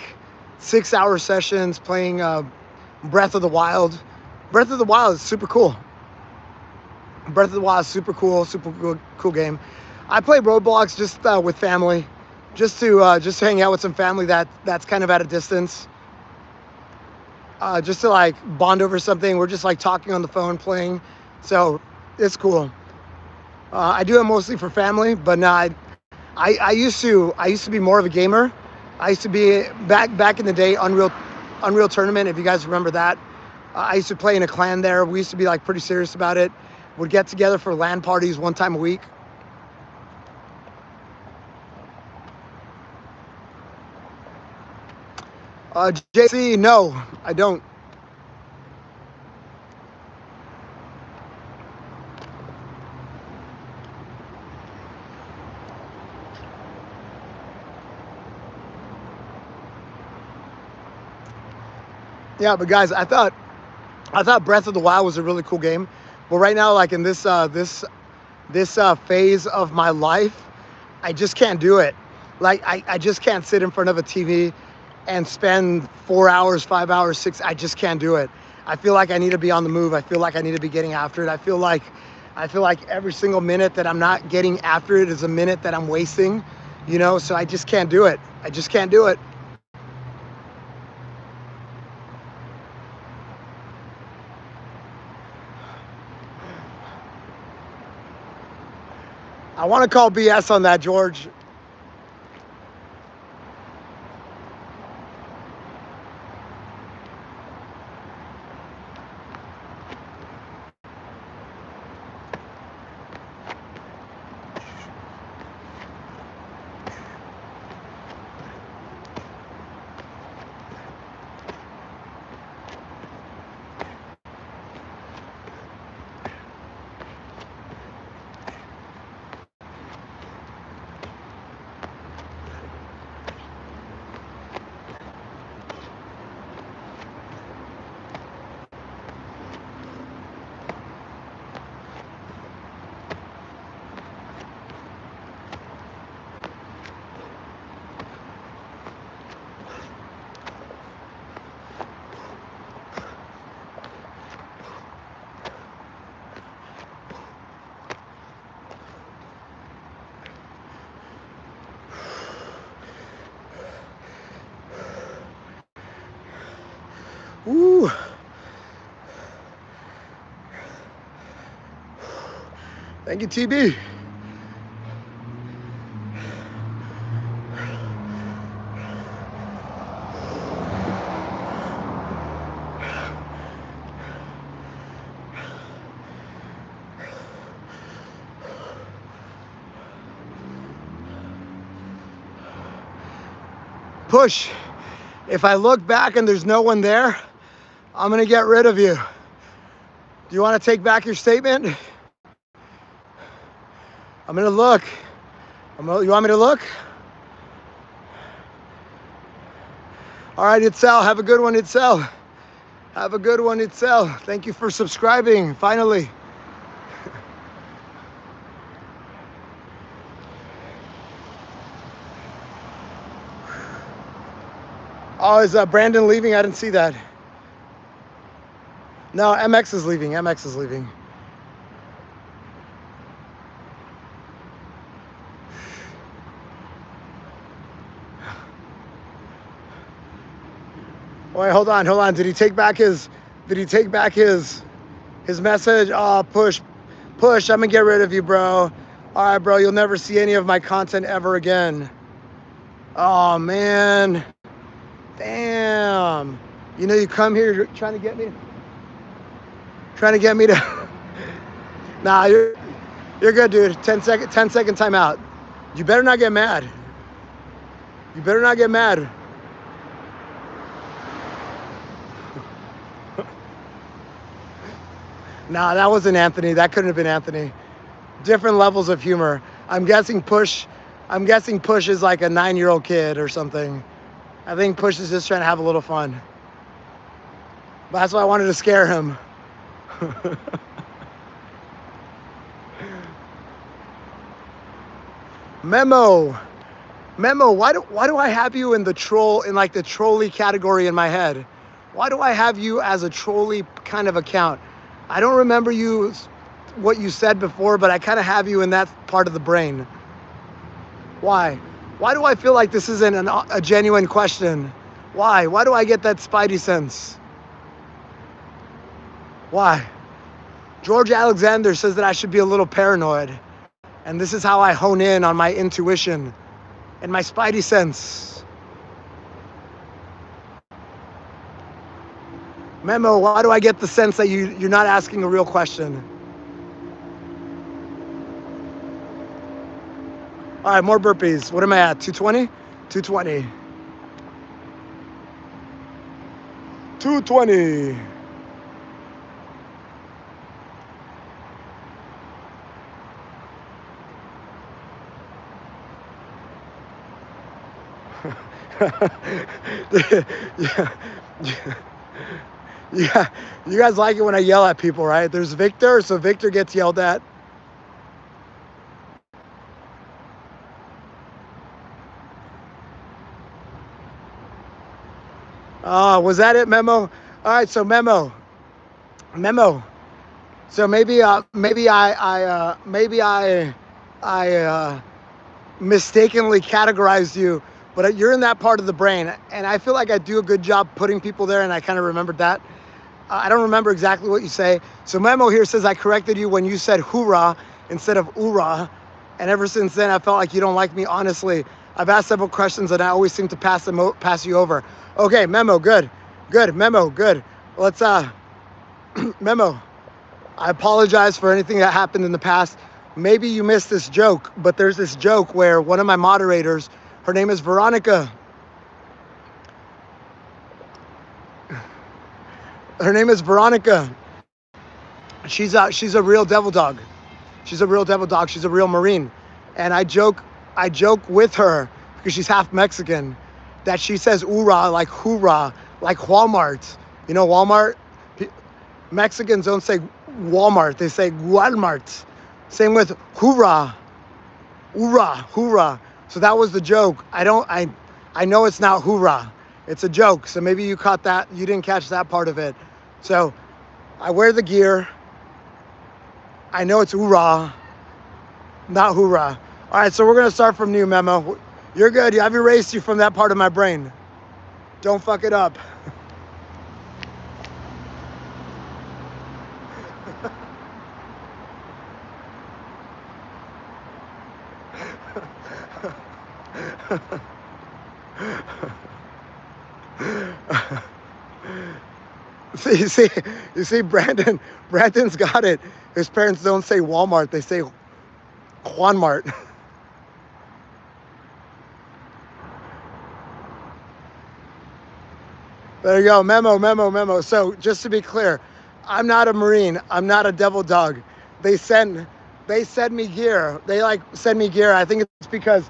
6-hour sessions playing Breath of the Wild. Breath of the Wild is super cool. Super cool game. I play Roblox just with family, just to hang out with some family that's kind of at a distance. Just to like bond over something. We're just like talking on the phone, playing. So it's cool. I do it mostly for family, but no, I used to be more of a gamer. I used to be back in the day, Unreal Tournament, if you guys remember that. I used to play in a clan there. We used to be like pretty serious about it. Would get together for LAN parties one time a week. JC, no, I don't. Yeah, but guys, I thought Breath of the Wild was a really cool game. But right now, like in this phase of my life, I just can't do it. Like I just can't sit in front of a TV and spend 4 hours, 5 hours, 6. I just can't do it. I feel like I need to be on the move. I feel like I need to be getting after it. I feel like every single minute that I'm not getting after it is a minute that I'm wasting. you know, so I just can't do it. I just can't do it. I want to call BS on that, George. Ooh. Thank you, TB. Push. If I look back and there's no one there, I'm going to get rid of you. Do you want to take back your statement? I'm going to look. You want me to look? All right, Itzel. Have a good one, Itzel. Have a good one, Itzel. Thank you for subscribing, finally. Oh, is Brandon leaving? I didn't see that. No, MX is leaving. MX is leaving. Wait, hold on. Did he take back his message? Oh, push. I'm gonna get rid of you, bro. All right, bro, you'll never see any of my content ever again. Oh, man. Damn. You know, you come here, you're trying to get me to... Nah, you're good, dude. 10 second timeout. You better not get mad. Nah, that wasn't Anthony. That couldn't have been Anthony. Different levels of humor. I'm guessing Push is like a 9-year-old kid or something. I think Push is just trying to have a little fun. But that's why I wanted to scare him. Memo, why do I have you in the trolley category in my head? Why do I have you as a trolley kind of account? I don't remember what you said before, but I kind of have you in that part of the brain. Why? Why do I feel like this isn't a genuine question? Why? Why do I get that spidey sense? Why? George Alexander says that I should be a little paranoid. And this is how I hone in on my intuition and my spidey sense. Memo, why do I get the sense that you're not asking a real question? All right, more burpees. What am I at? 220? 220. 220. Yeah, you guys like it when I yell at people, right? There's Victor, so Victor gets yelled at. Was that it, Memo? All right, so Memo. So maybe I mistakenly categorized you, but you're in that part of the brain. And I feel like I do a good job putting people there, and I kind of remembered that. I don't remember exactly what you say. So Memo here says, I corrected you when you said hoorah instead of oorah. And ever since then, I felt like you don't like me. Honestly, I've asked several questions and I always seem to pass you over. Okay, Memo, good. Good, Memo, good. Let's, Memo, I apologize for anything that happened in the past. Maybe you missed this joke, but there's this joke where one of my moderators, her name is Veronica. Her name is Veronica. She's a real devil dog. She's a real devil dog. She's a real Marine. And I joke with her because she's half Mexican that she says oorah like hoorah, like Walmart. You know Walmart? Mexicans don't say Walmart. They say Walmart. Same with hoorah. Hoorah, hoorah. So that was the joke. I know it's not hoorah. It's a joke. So maybe you caught that. You didn't catch that part of it. So I wear the gear. I know it's hoorah, not hoorah. All right, so we're gonna start from new, Memo. You're good. I've erased you from that part of my brain. Don't fuck it up. You see, Brandon's got it. His parents don't say Walmart, they say Juanmart. There you go, memo. So just to be clear, I'm not a Marine. I'm not a devil dog. They send me gear. They like send me gear. I think it's because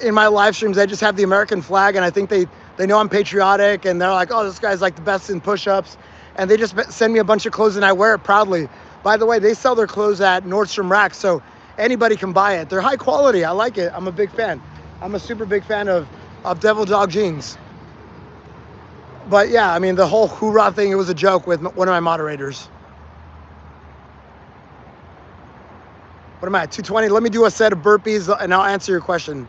in my live streams, I just have the American flag, and I think they know I'm patriotic, and they're like, oh, this guy's like the best in push-ups, and they just send me a bunch of clothes, and I wear it proudly. By the way, they sell their clothes at Nordstrom Rack, so anybody can buy it. They're high quality. I like it. I'm a big fan. I'm a super big fan of devil dog jeans. But yeah, I mean, the whole hoorah thing, it was a joke with one of my moderators. What am I at, 220? Let me do a set of burpees and I'll answer your question.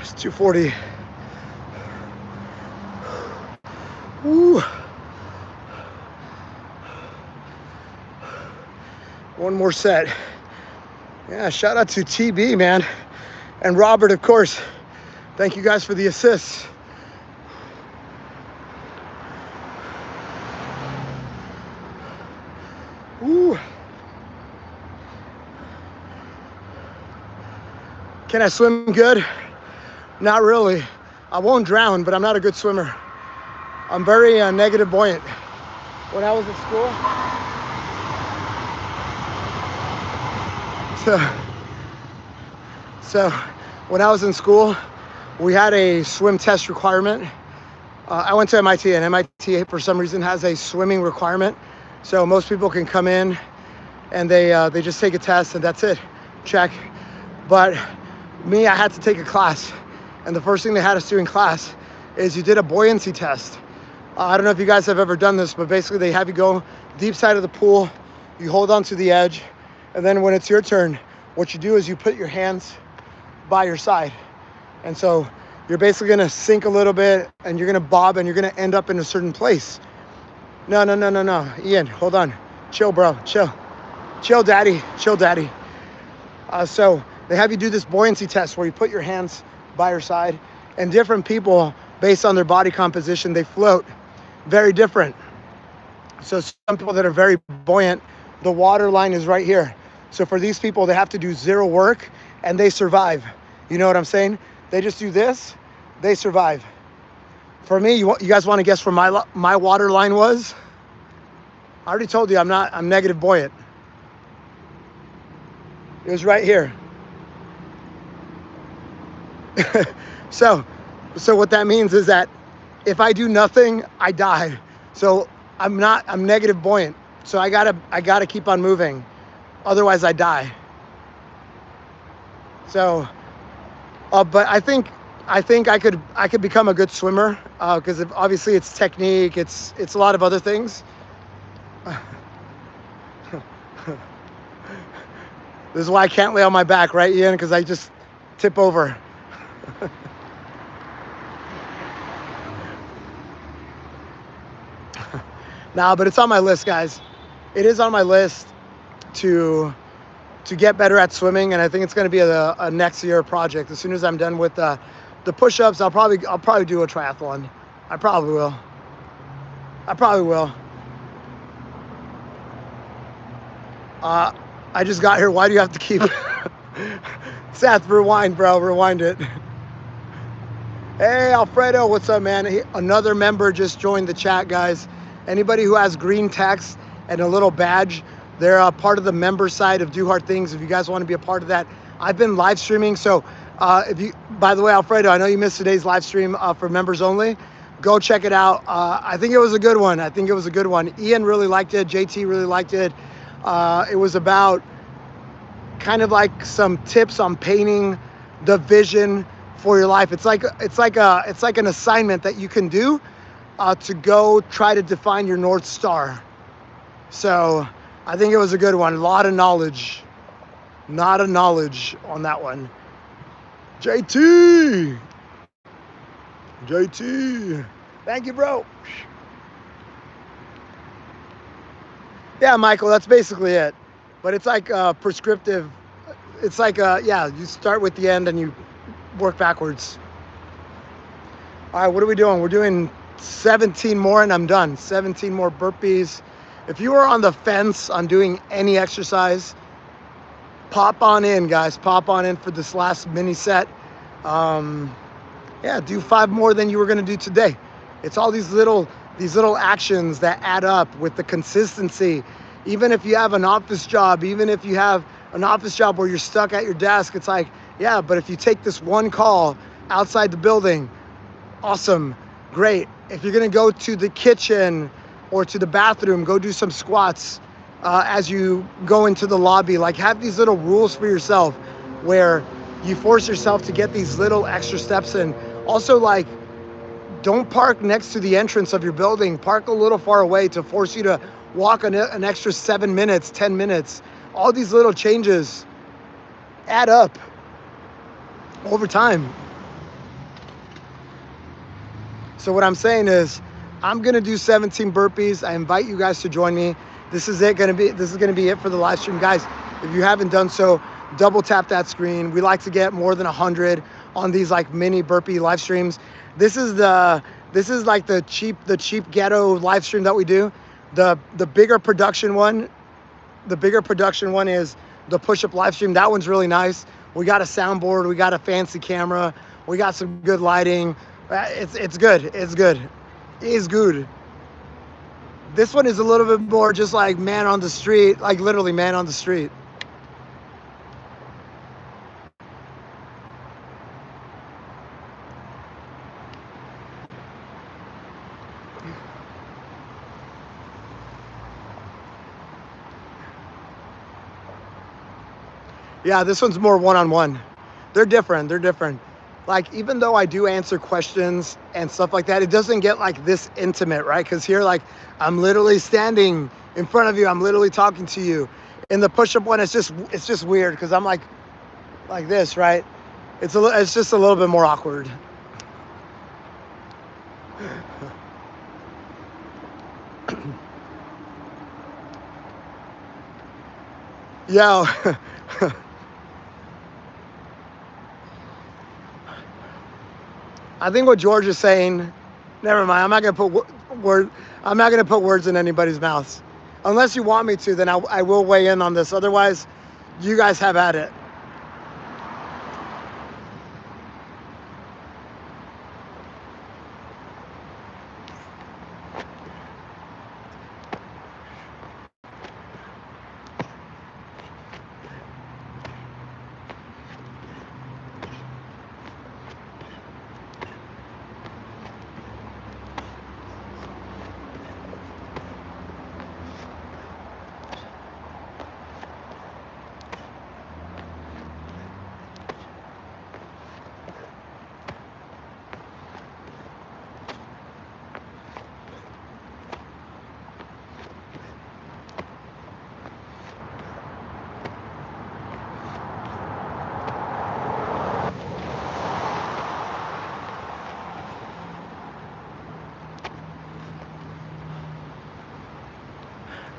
It's 240. Woo. One more set. Yeah, shout out to TB, man. And Robert, of course. Thank you guys for the assists. Woo. Can I swim good? Not really. I won't drown, but I'm not a good swimmer. I'm very negative buoyant. When I was in school, so when I was in school, we had a swim test requirement. I went to MIT, and MIT for some reason has a swimming requirement. So most people can come in and they just take a test and that's it, check. But me, I had to take a class. And the first thing they had us do in class is you did a buoyancy test. I don't know if you guys have ever done this, but basically they have you go deep side of the pool, you hold on to the edge, and then when it's your turn, what you do is you put your hands by your side. And so you're basically gonna sink a little bit and you're gonna bob and you're gonna end up in a certain place. No. Ian, hold on. Chill, bro, chill. Chill, daddy. So they have you do this buoyancy test where you put your hands by your side, and different people based on their body composition, they float very different. So some people that are very buoyant, the water line is right here. So for these people, they have to do zero work and they survive. You know what I'm saying? They just do this, they survive. For me, you guys want to guess where my water line was? I already told you I'm negative buoyant. It was right here. So what that means is that if I do nothing, I die. So I'm negative buoyant. So I gotta keep on moving. Otherwise I die. So, but I think I could become a good swimmer because obviously it's technique, it's a lot of other things. This is why I can't lay on my back, right, Ian? Because I just tip over. Nah, but it's on my list, guys. It is on my list to get better at swimming, and I think it's going to be a next year project. As soon as I'm done with the push-ups, I'll probably do a triathlon. I probably will. I just got here. Why do you have to keep Seth, rewind, bro. Rewind it. Hey, Alfredo, what's up, man? Another member just joined the chat, guys. Anybody who has green text and a little badge, they're a part of the member side of Do Hard Things. If you guys want to be a part of that, I've been live streaming. So by the way, Alfredo, I know you missed today's live stream for members only. Go check it out. I think it was a good one. Ian really liked it. JT really liked it. It was about kind of like some tips on painting the vision for your life. It's like an assignment that you can do to go try to define your North Star. So I think it was a good one. A lot of knowledge on that one. JT, thank you, bro. Yeah, Michael, that's basically it. But it's like prescriptive. It's like, you start with the end and you work backwards. All right, what are we doing? We're doing 17 more and I'm done. 17 more burpees. If you are on the fence on doing any exercise, pop on in, guys. Pop on in for this last mini set. Do 5 more than you were gonna do today. It's all these little actions that add up with the consistency. Even if you have an office job, where you're stuck at your desk, it's like, yeah, but if you take this one call outside the building, awesome, great. If you're gonna go to the kitchen or to the bathroom, go do some squats as you go into the lobby. Like, have these little rules for yourself where you force yourself to get these little extra steps in. Also, like, don't park next to the entrance of your building. Park a little far away to force you to walk an extra 7 minutes, 10 minutes. All these little changes add up over time. So what I'm saying is, I'm gonna do 17 burpees. I invite you guys to join me. This is gonna be it for the live stream, guys. If you haven't done so, double tap that screen. We like to get more than 100 on these like mini burpee live streams. This is like the cheap ghetto live stream that we do. The bigger production one is the push-up live stream. That one's really nice. We got a soundboard, we got a fancy camera, we got some good lighting. It's good. It's good. This one is a little bit more just like man on the street, like literally man on the street. Yeah, this one's more one-on-one. They're different. Like, even though I do answer questions and stuff like that, it doesn't get like this intimate, right? Because here, like, I'm literally standing in front of you. I'm literally talking to you. In the push-up one, it's just weird because I'm like this, right? It's just a little bit more awkward. Yeah. I think what George is saying, never mind. I'm not gonna put I'm not gonna put words in anybody's mouths, unless you want me to. Then I will weigh in on this. Otherwise, you guys have at it.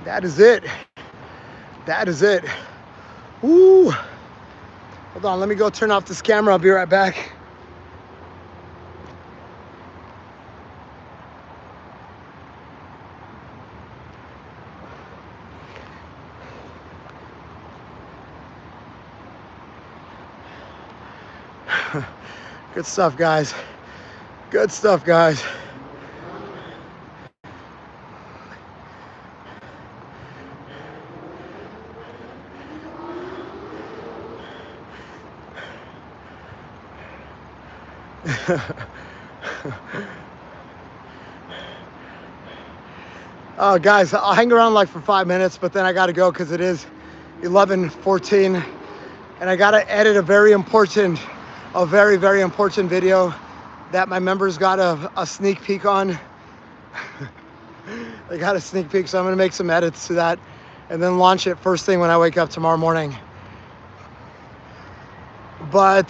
That is it. That is it. Woo. Hold on, let me go turn off this camera. I'll be right back. Good stuff, guys. Good stuff, guys. Guys, I'll hang around like for 5 minutes, but then I got to go because it is 11:14, and I got to edit a very, very important video that my members got a sneak peek on. They got a sneak peek, so I'm going to make some edits to that and then launch it first thing when I wake up tomorrow morning. But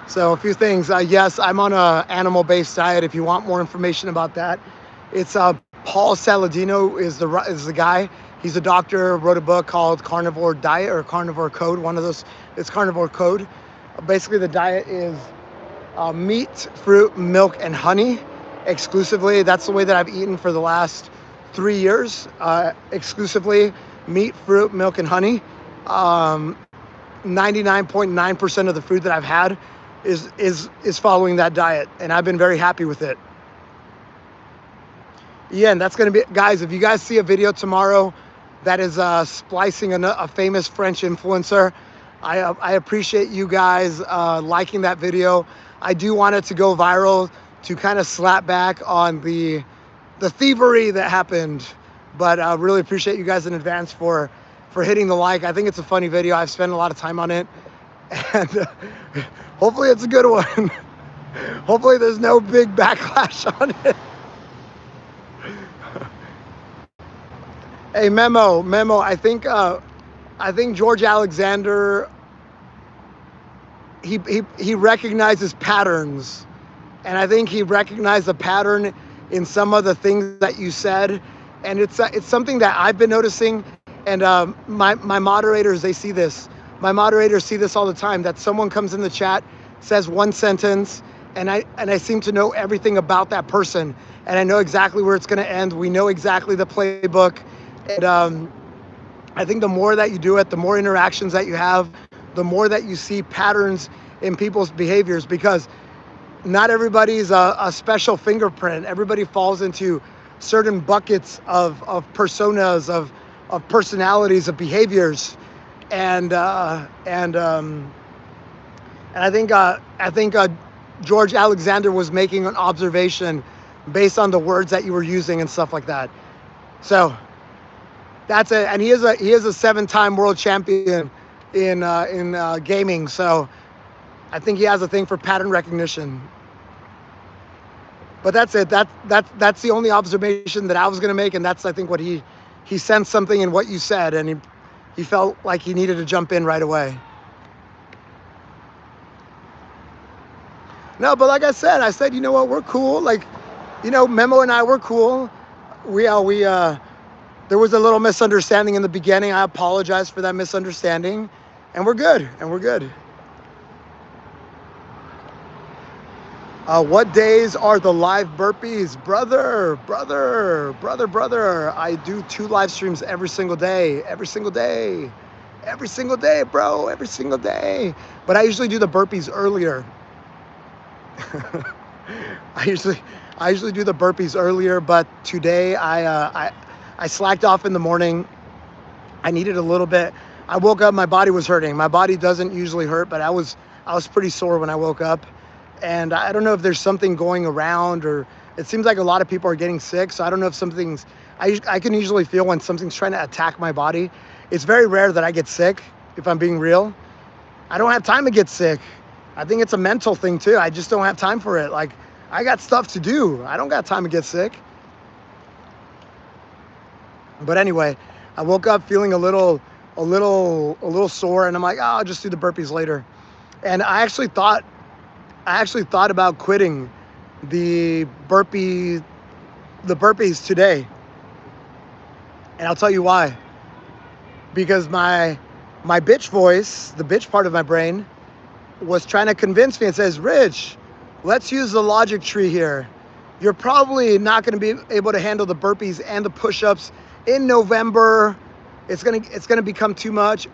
so a few things. Yes, I'm on a animal-based diet. If you want more information about that, it's Paul Saladino is the guy. He's a doctor, wrote a book called Carnivore Diet or Carnivore Code. One of those, it's Carnivore Code. Basically, the diet is meat, fruit, milk, and honey exclusively. That's the way that I've eaten for the last 3 years. Exclusively meat, fruit, milk, and honey. 99.9% of the food that I've had is following that diet, and I've been very happy with it. Yeah, and that's going to be, guys, if you guys see a video tomorrow that is splicing a famous French influencer, I appreciate you guys liking that video. I do want it to go viral to kind of slap back on the thievery that happened, but I really appreciate you guys in advance for hitting the like. I think it's a funny video. I've spent a lot of time on it, and hopefully it's a good one. Hopefully there's no big backlash on it. Hey, memo. I think George Alexander, he recognizes patterns, and I think he recognized a pattern in some of the things that you said, and it's something that I've been noticing, and my moderators, they see this. My moderators see this all the time. That someone comes in the chat, says one sentence, and I seem to know everything about that person, and I know exactly where it's going to end. We know exactly the playbook. And I think the more that you do it, the more interactions that you have, the more that you see patterns in people's behaviors, because not everybody's a special fingerprint. Everybody falls into certain buckets of personas, of personalities, of behaviors, and I think George Alexander was making an observation based on the words that you were using and stuff like that. So that's it. And he is a 7-time world champion in gaming. So I think he has a thing for pattern recognition. But that's it. That's the only observation that I was gonna make, and that's, I think, what he sensed something in what you said, and he felt like he needed to jump in right away. No, but like I said, you know what, we're cool. Like, you know, Memo and I were cool. We there was a little misunderstanding in the beginning. I apologize for that misunderstanding, and we're good. And we're good. What days are the live burpees? Brother. I do 2 live streams every single day. Every single day, bro. Every single day. But I usually do the burpees earlier. I usually do the burpees earlier, but today I slacked off in the morning. I needed a little bit. I woke up, my body was hurting. My body doesn't usually hurt, but I was pretty sore when I woke up. And I don't know if there's something going around, or it seems like a lot of people are getting sick. So I don't know if something's, I can usually feel when something's trying to attack my body. It's very rare that I get sick, if I'm being real. I don't have time to get sick. I think it's a mental thing too. I just don't have time for it. Like, I got stuff to do. I don't got time to get sick. But anyway, I woke up feeling a little sore, and I'm like, oh, I'll just do the burpees later. And I actually thought about quitting the burpees today. And I'll tell you why. Because my bitch voice, the bitch part of my brain, was trying to convince me and says, Rich, let's use the logic tree here. You're probably not going to be able to handle the burpees and the push-ups in November. It's gonna become too much.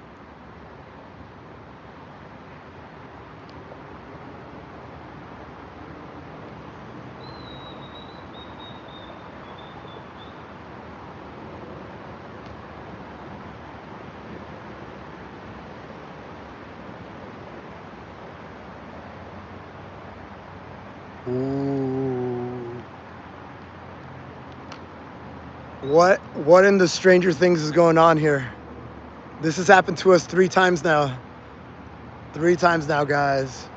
Ooh. What in the Stranger Things is going on here? This has happened to us 3 times now. 3 times now, guys.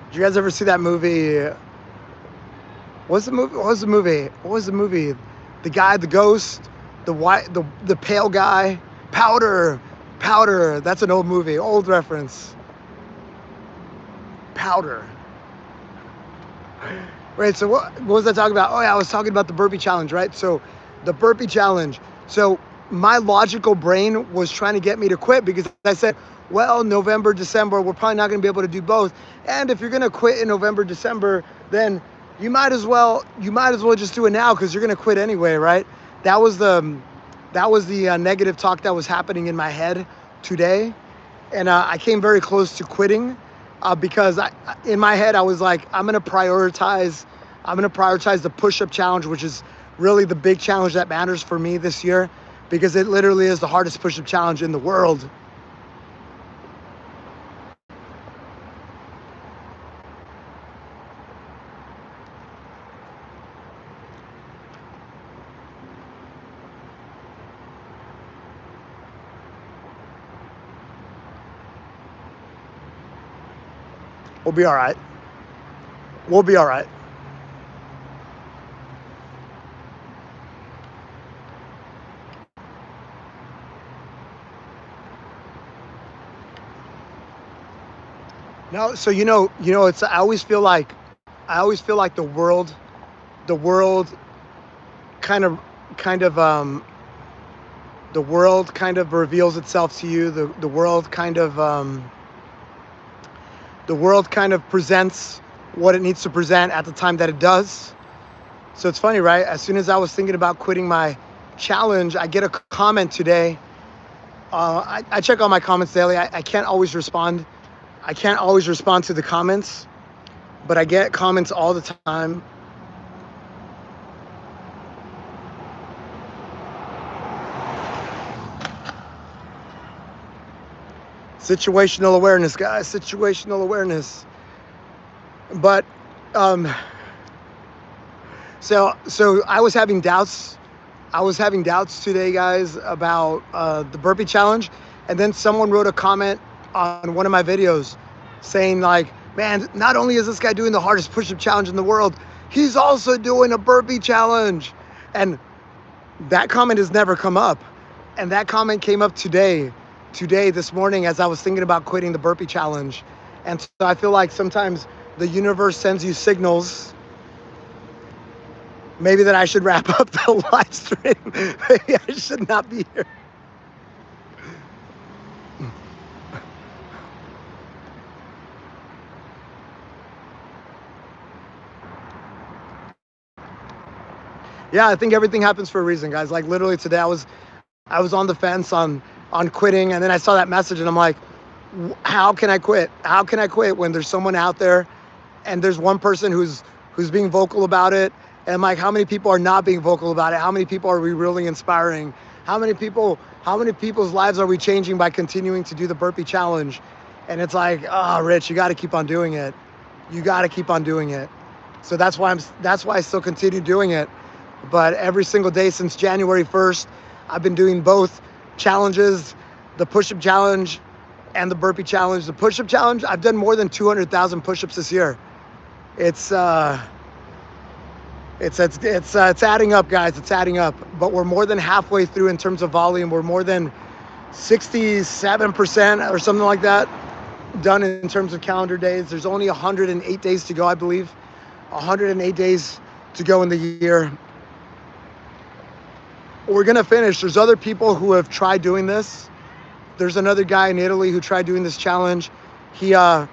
Did you guys ever see that movie? What was the movie? The guy, the ghost, the white, the pale guy, Powder. That's an old movie, old reference. Powder. Right, so what was I talking about? Oh yeah, I was talking about the burpee challenge, right? So the burpee challenge. So my logical brain was trying to get me to quit, because I said, well, November, December, we're probably not going to be able to do both. And if you're going to quit in November, December, then you might as well just do it now, because you're going to quit anyway, right? That was the negative talk that was happening in my head today. And I came very close to quitting, because in my head I was like, I'm going to prioritize the push-up challenge, which is really the big challenge that matters for me this year, because it literally is the hardest push-up challenge in the world. We'll be all right. We'll be all right. No, so it's I always feel like the world kind of the world kind of reveals itself to you. The world kind of presents what it needs to present at the time that it does. So it's funny, right? As soon as I was thinking about quitting my challenge, I get a comment today. I check all my comments daily. I can't always respond. I can't always respond to the comments, but I get comments all the time. Situational awareness, guys. Situational awareness. But so I was having doubts. Today, guys, about the burpee challenge, and then someone wrote a comment on one of my videos saying, like, Man, not only is this guy doing the hardest push-up challenge in the world, he's also doing a burpee challenge. And that comment has never come up. And that comment came up today, this morning, as I was thinking about quitting the burpee challenge. And so I feel like sometimes the universe sends you signals. Maybe that I should wrap up the live stream. Maybe I should not be here. Yeah, I think everything happens for a reason, guys. Like literally today, I was on the fence on quitting, and then I saw that message, and I'm like, how can I quit? How can I quit when there's someone out there, and there's one person who's being vocal about it, and I'm like, how many people are not being vocal about it? How many people are we really inspiring? How many people's lives are we changing by continuing to do the burpee challenge? And it's like, oh, Rich, you got to keep on doing it. You got to keep on doing it. So that's why I still continue doing it. But every single day since January 1st, I've been doing both challenges, the push-up challenge and the burpee challenge. The push-up challenge, I've done more than 200,000 push-ups this year. It's adding up, guys. It's adding up. But we're more than halfway through in terms of volume. We're more than 67% or something like that done in terms of calendar days. There's only 108 days to go, I believe. 108 days to go in the year. We're gonna finish. There's other people who have tried doing this. There's another guy in Italy who tried doing this challenge. He was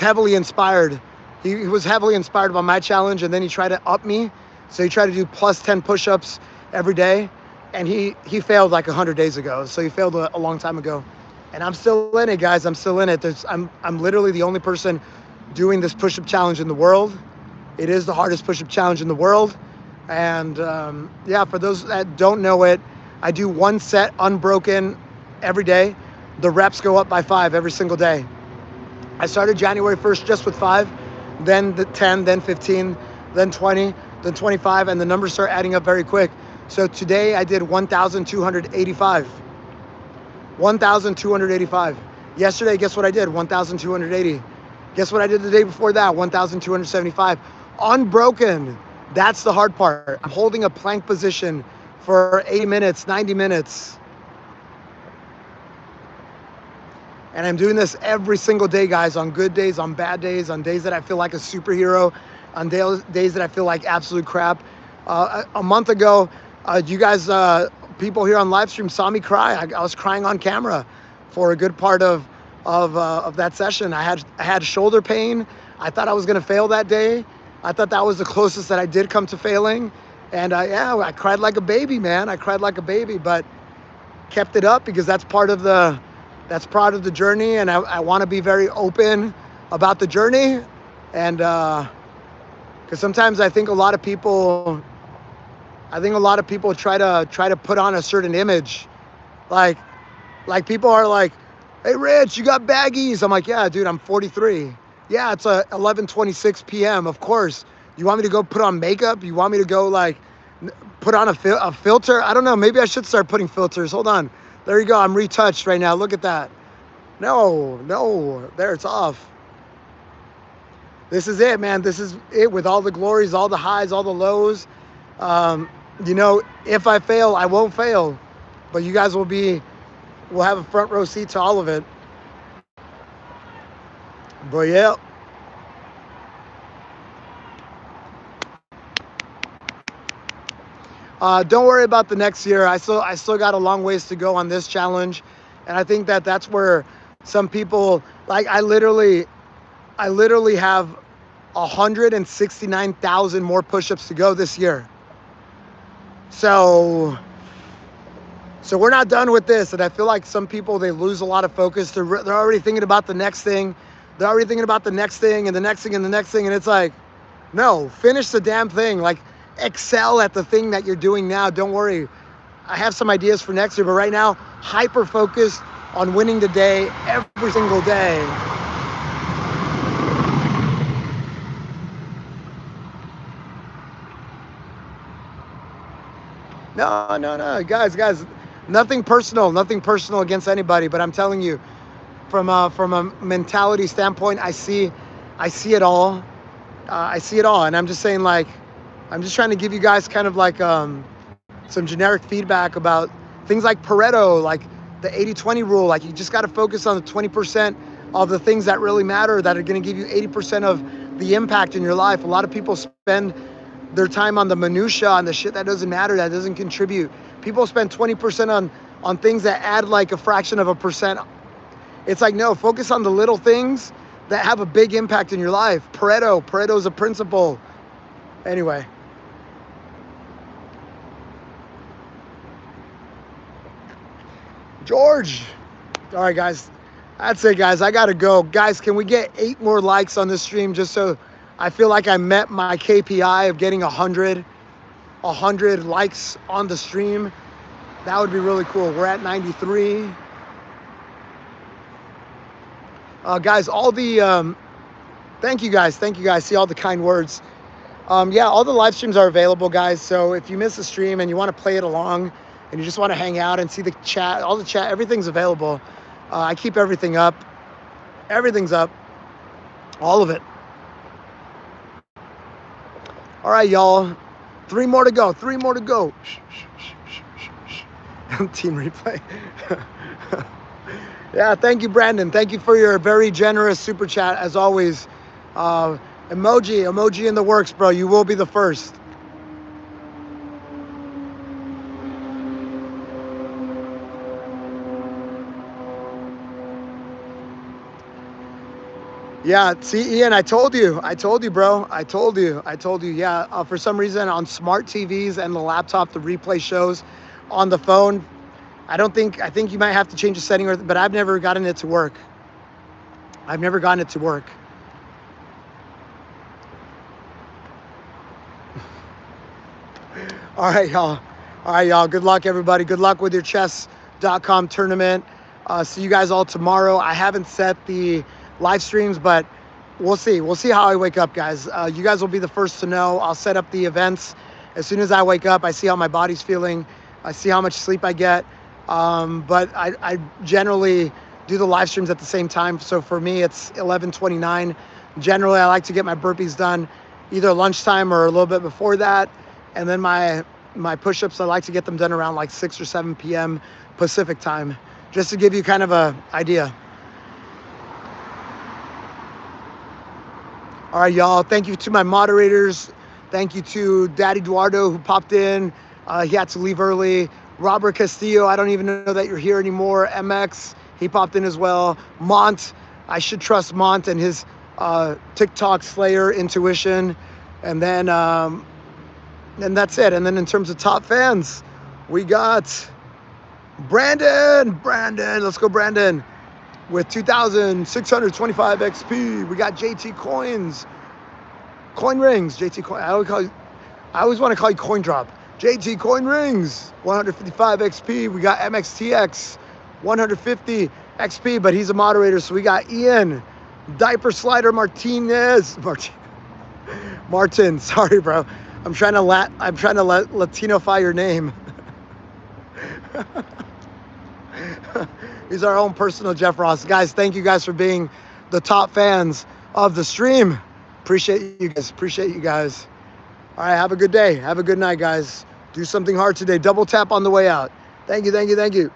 heavily inspired. He was heavily inspired by my challenge, and then he tried to up me. So he tried to do plus 10 push-ups every day, and he failed like 100 days ago. So he failed a long time ago. And I'm still in it, guys. I'm still in it. I'm literally the only person doing this push-up challenge in the world. It is the hardest push-up challenge in the world. And yeah, for those that don't know it, I do one set unbroken every day. The reps go up by 5 every single day. I started January 1st just with 5, then the 10, then 15, then 20, then 25, and the numbers start adding up very quick. So today I did 1,285. 1,285. Yesterday, guess what I did? 1,280. Guess what I did the day before that? 1,275. Unbroken. That's the hard part. I'm holding a plank position for 80 minutes, 90 minutes. And I'm doing this every single day, guys, on good days, on bad days, on days that I feel like a superhero, on days that I feel like absolute crap. A month ago, you guys, people here on live stream saw me cry. I was crying on camera for a good part of that session. I had shoulder pain. I thought I was gonna fail that day. I thought that was the closest that I did come to failing. And yeah, I cried like a baby, man. I cried like a baby, but kept it up because that's part of the journey. And I want to be very open about the journey. And because sometimes I think a lot of people try to put on a certain image. Like people are like, hey, Rich, you got baggies. I'm like, yeah, dude, I'm 43. Yeah, it's 11:26 p.m. Of course. You want me to go put on makeup? You want me to go like put on a filter? I don't know. Maybe I should start putting filters. Hold on. There you go. I'm retouched right now. Look at that. No. There, it's off. This is it, man. This is it with all the glories, all the highs, all the lows. You know, if I fail, I won't fail. But you guys will have a front row seat to all of it. But yeah. Don't worry about the next year. I still got a long ways to go on this challenge. And I think that's where some people, like I literally have 169,000 more push-ups to go this year. So we're not done with this. And I feel like some people, they lose a lot of focus. They're already thinking about the next thing. They're already thinking about the next thing and the next thing and the next thing. And it's like, no, finish the damn thing. Like, excel at the thing that you're doing now. Don't worry. I have some ideas for next year, but right now, hyper focused on winning the day every single day. No, guys, nothing personal against anybody, but I'm telling you, from a mentality standpoint, I see it all. I see it all, and I'm just saying, like, I'm just trying to give you guys kind of like some generic feedback about things like Pareto, like the 80-20 rule. Like, you just got to focus on the 20% of the things that really matter, that are going to give you 80% of the impact in your life. A lot of people spend their time on the minutia, on the shit that doesn't matter, that doesn't contribute. People spend 20% on things that add like a fraction of a percent. It's like, no, focus on the little things that have a big impact in your life. Pareto is a principle. Anyway. George. All right, guys. That's it, guys. I got to go. Guys, can we get 8 more likes on this stream just so I feel like I met my KPI of getting 100 likes on the stream? That would be really cool. We're at 93. Guys, all the, thank you guys. See all the kind words. Yeah, all the live streams are available, guys. So if you miss a stream and you want to play it along and you just want to hang out and see the chat, all the chat, everything's available. I keep everything up. Everything's up. All of it. All right, y'all. 3 more to go. Team replay. Yeah, thank you, Brandon. Thank you for your very generous super chat, as always. Emoji in the works, bro. You will be the first. Yeah, see, Ian, I told you, bro. I told you. Yeah, for some reason on smart TVs and the laptop, the replay shows. On the phone, I think you might have to change the setting, but I've never gotten it to work. All right, y'all. Good luck, everybody. Good luck with your chess.com tournament. See you guys all tomorrow. I haven't set the live streams, but we'll see how I wake up, guys. You guys will be the first to know. I'll set up the events as soon as I wake up. I see how my body's feeling. I see how much sleep I get. But I generally do the live streams at the same time. So for me, it's 11:29. Generally, I like to get my burpees done either lunchtime or a little bit before that. And then my push-ups, I like to get them done around like 6 or 7 p.m. Pacific time, just to give you kind of a idea. All right, y'all. Thank you to my moderators. Thank you to Daddy Eduardo, who popped in. He had to leave early. Robert Castillo, I don't even know that you're here anymore. MX, he popped in as well. Mont, I should trust Mont and his TikTok Slayer intuition. And then that's it. And then in terms of top fans, we got Brandon. Let's go, Brandon. With 2,625 XP. We got JT Coins. Coin Rings. JT Coin. I always want to call you Coin Drop. JT Coin Rings. 155 XP. We got MXTX. 150 XP, but he's a moderator. So we got Ian. Diaper Slider Martinez. Martin. Sorry, bro. I'm trying to Latinify your name. He's our own personal Jeff Ross. Guys, thank you guys for being the top fans of the stream. Appreciate you guys. All right, have a good day. Have a good night, guys. Do something hard today. Double tap on the way out. Thank you.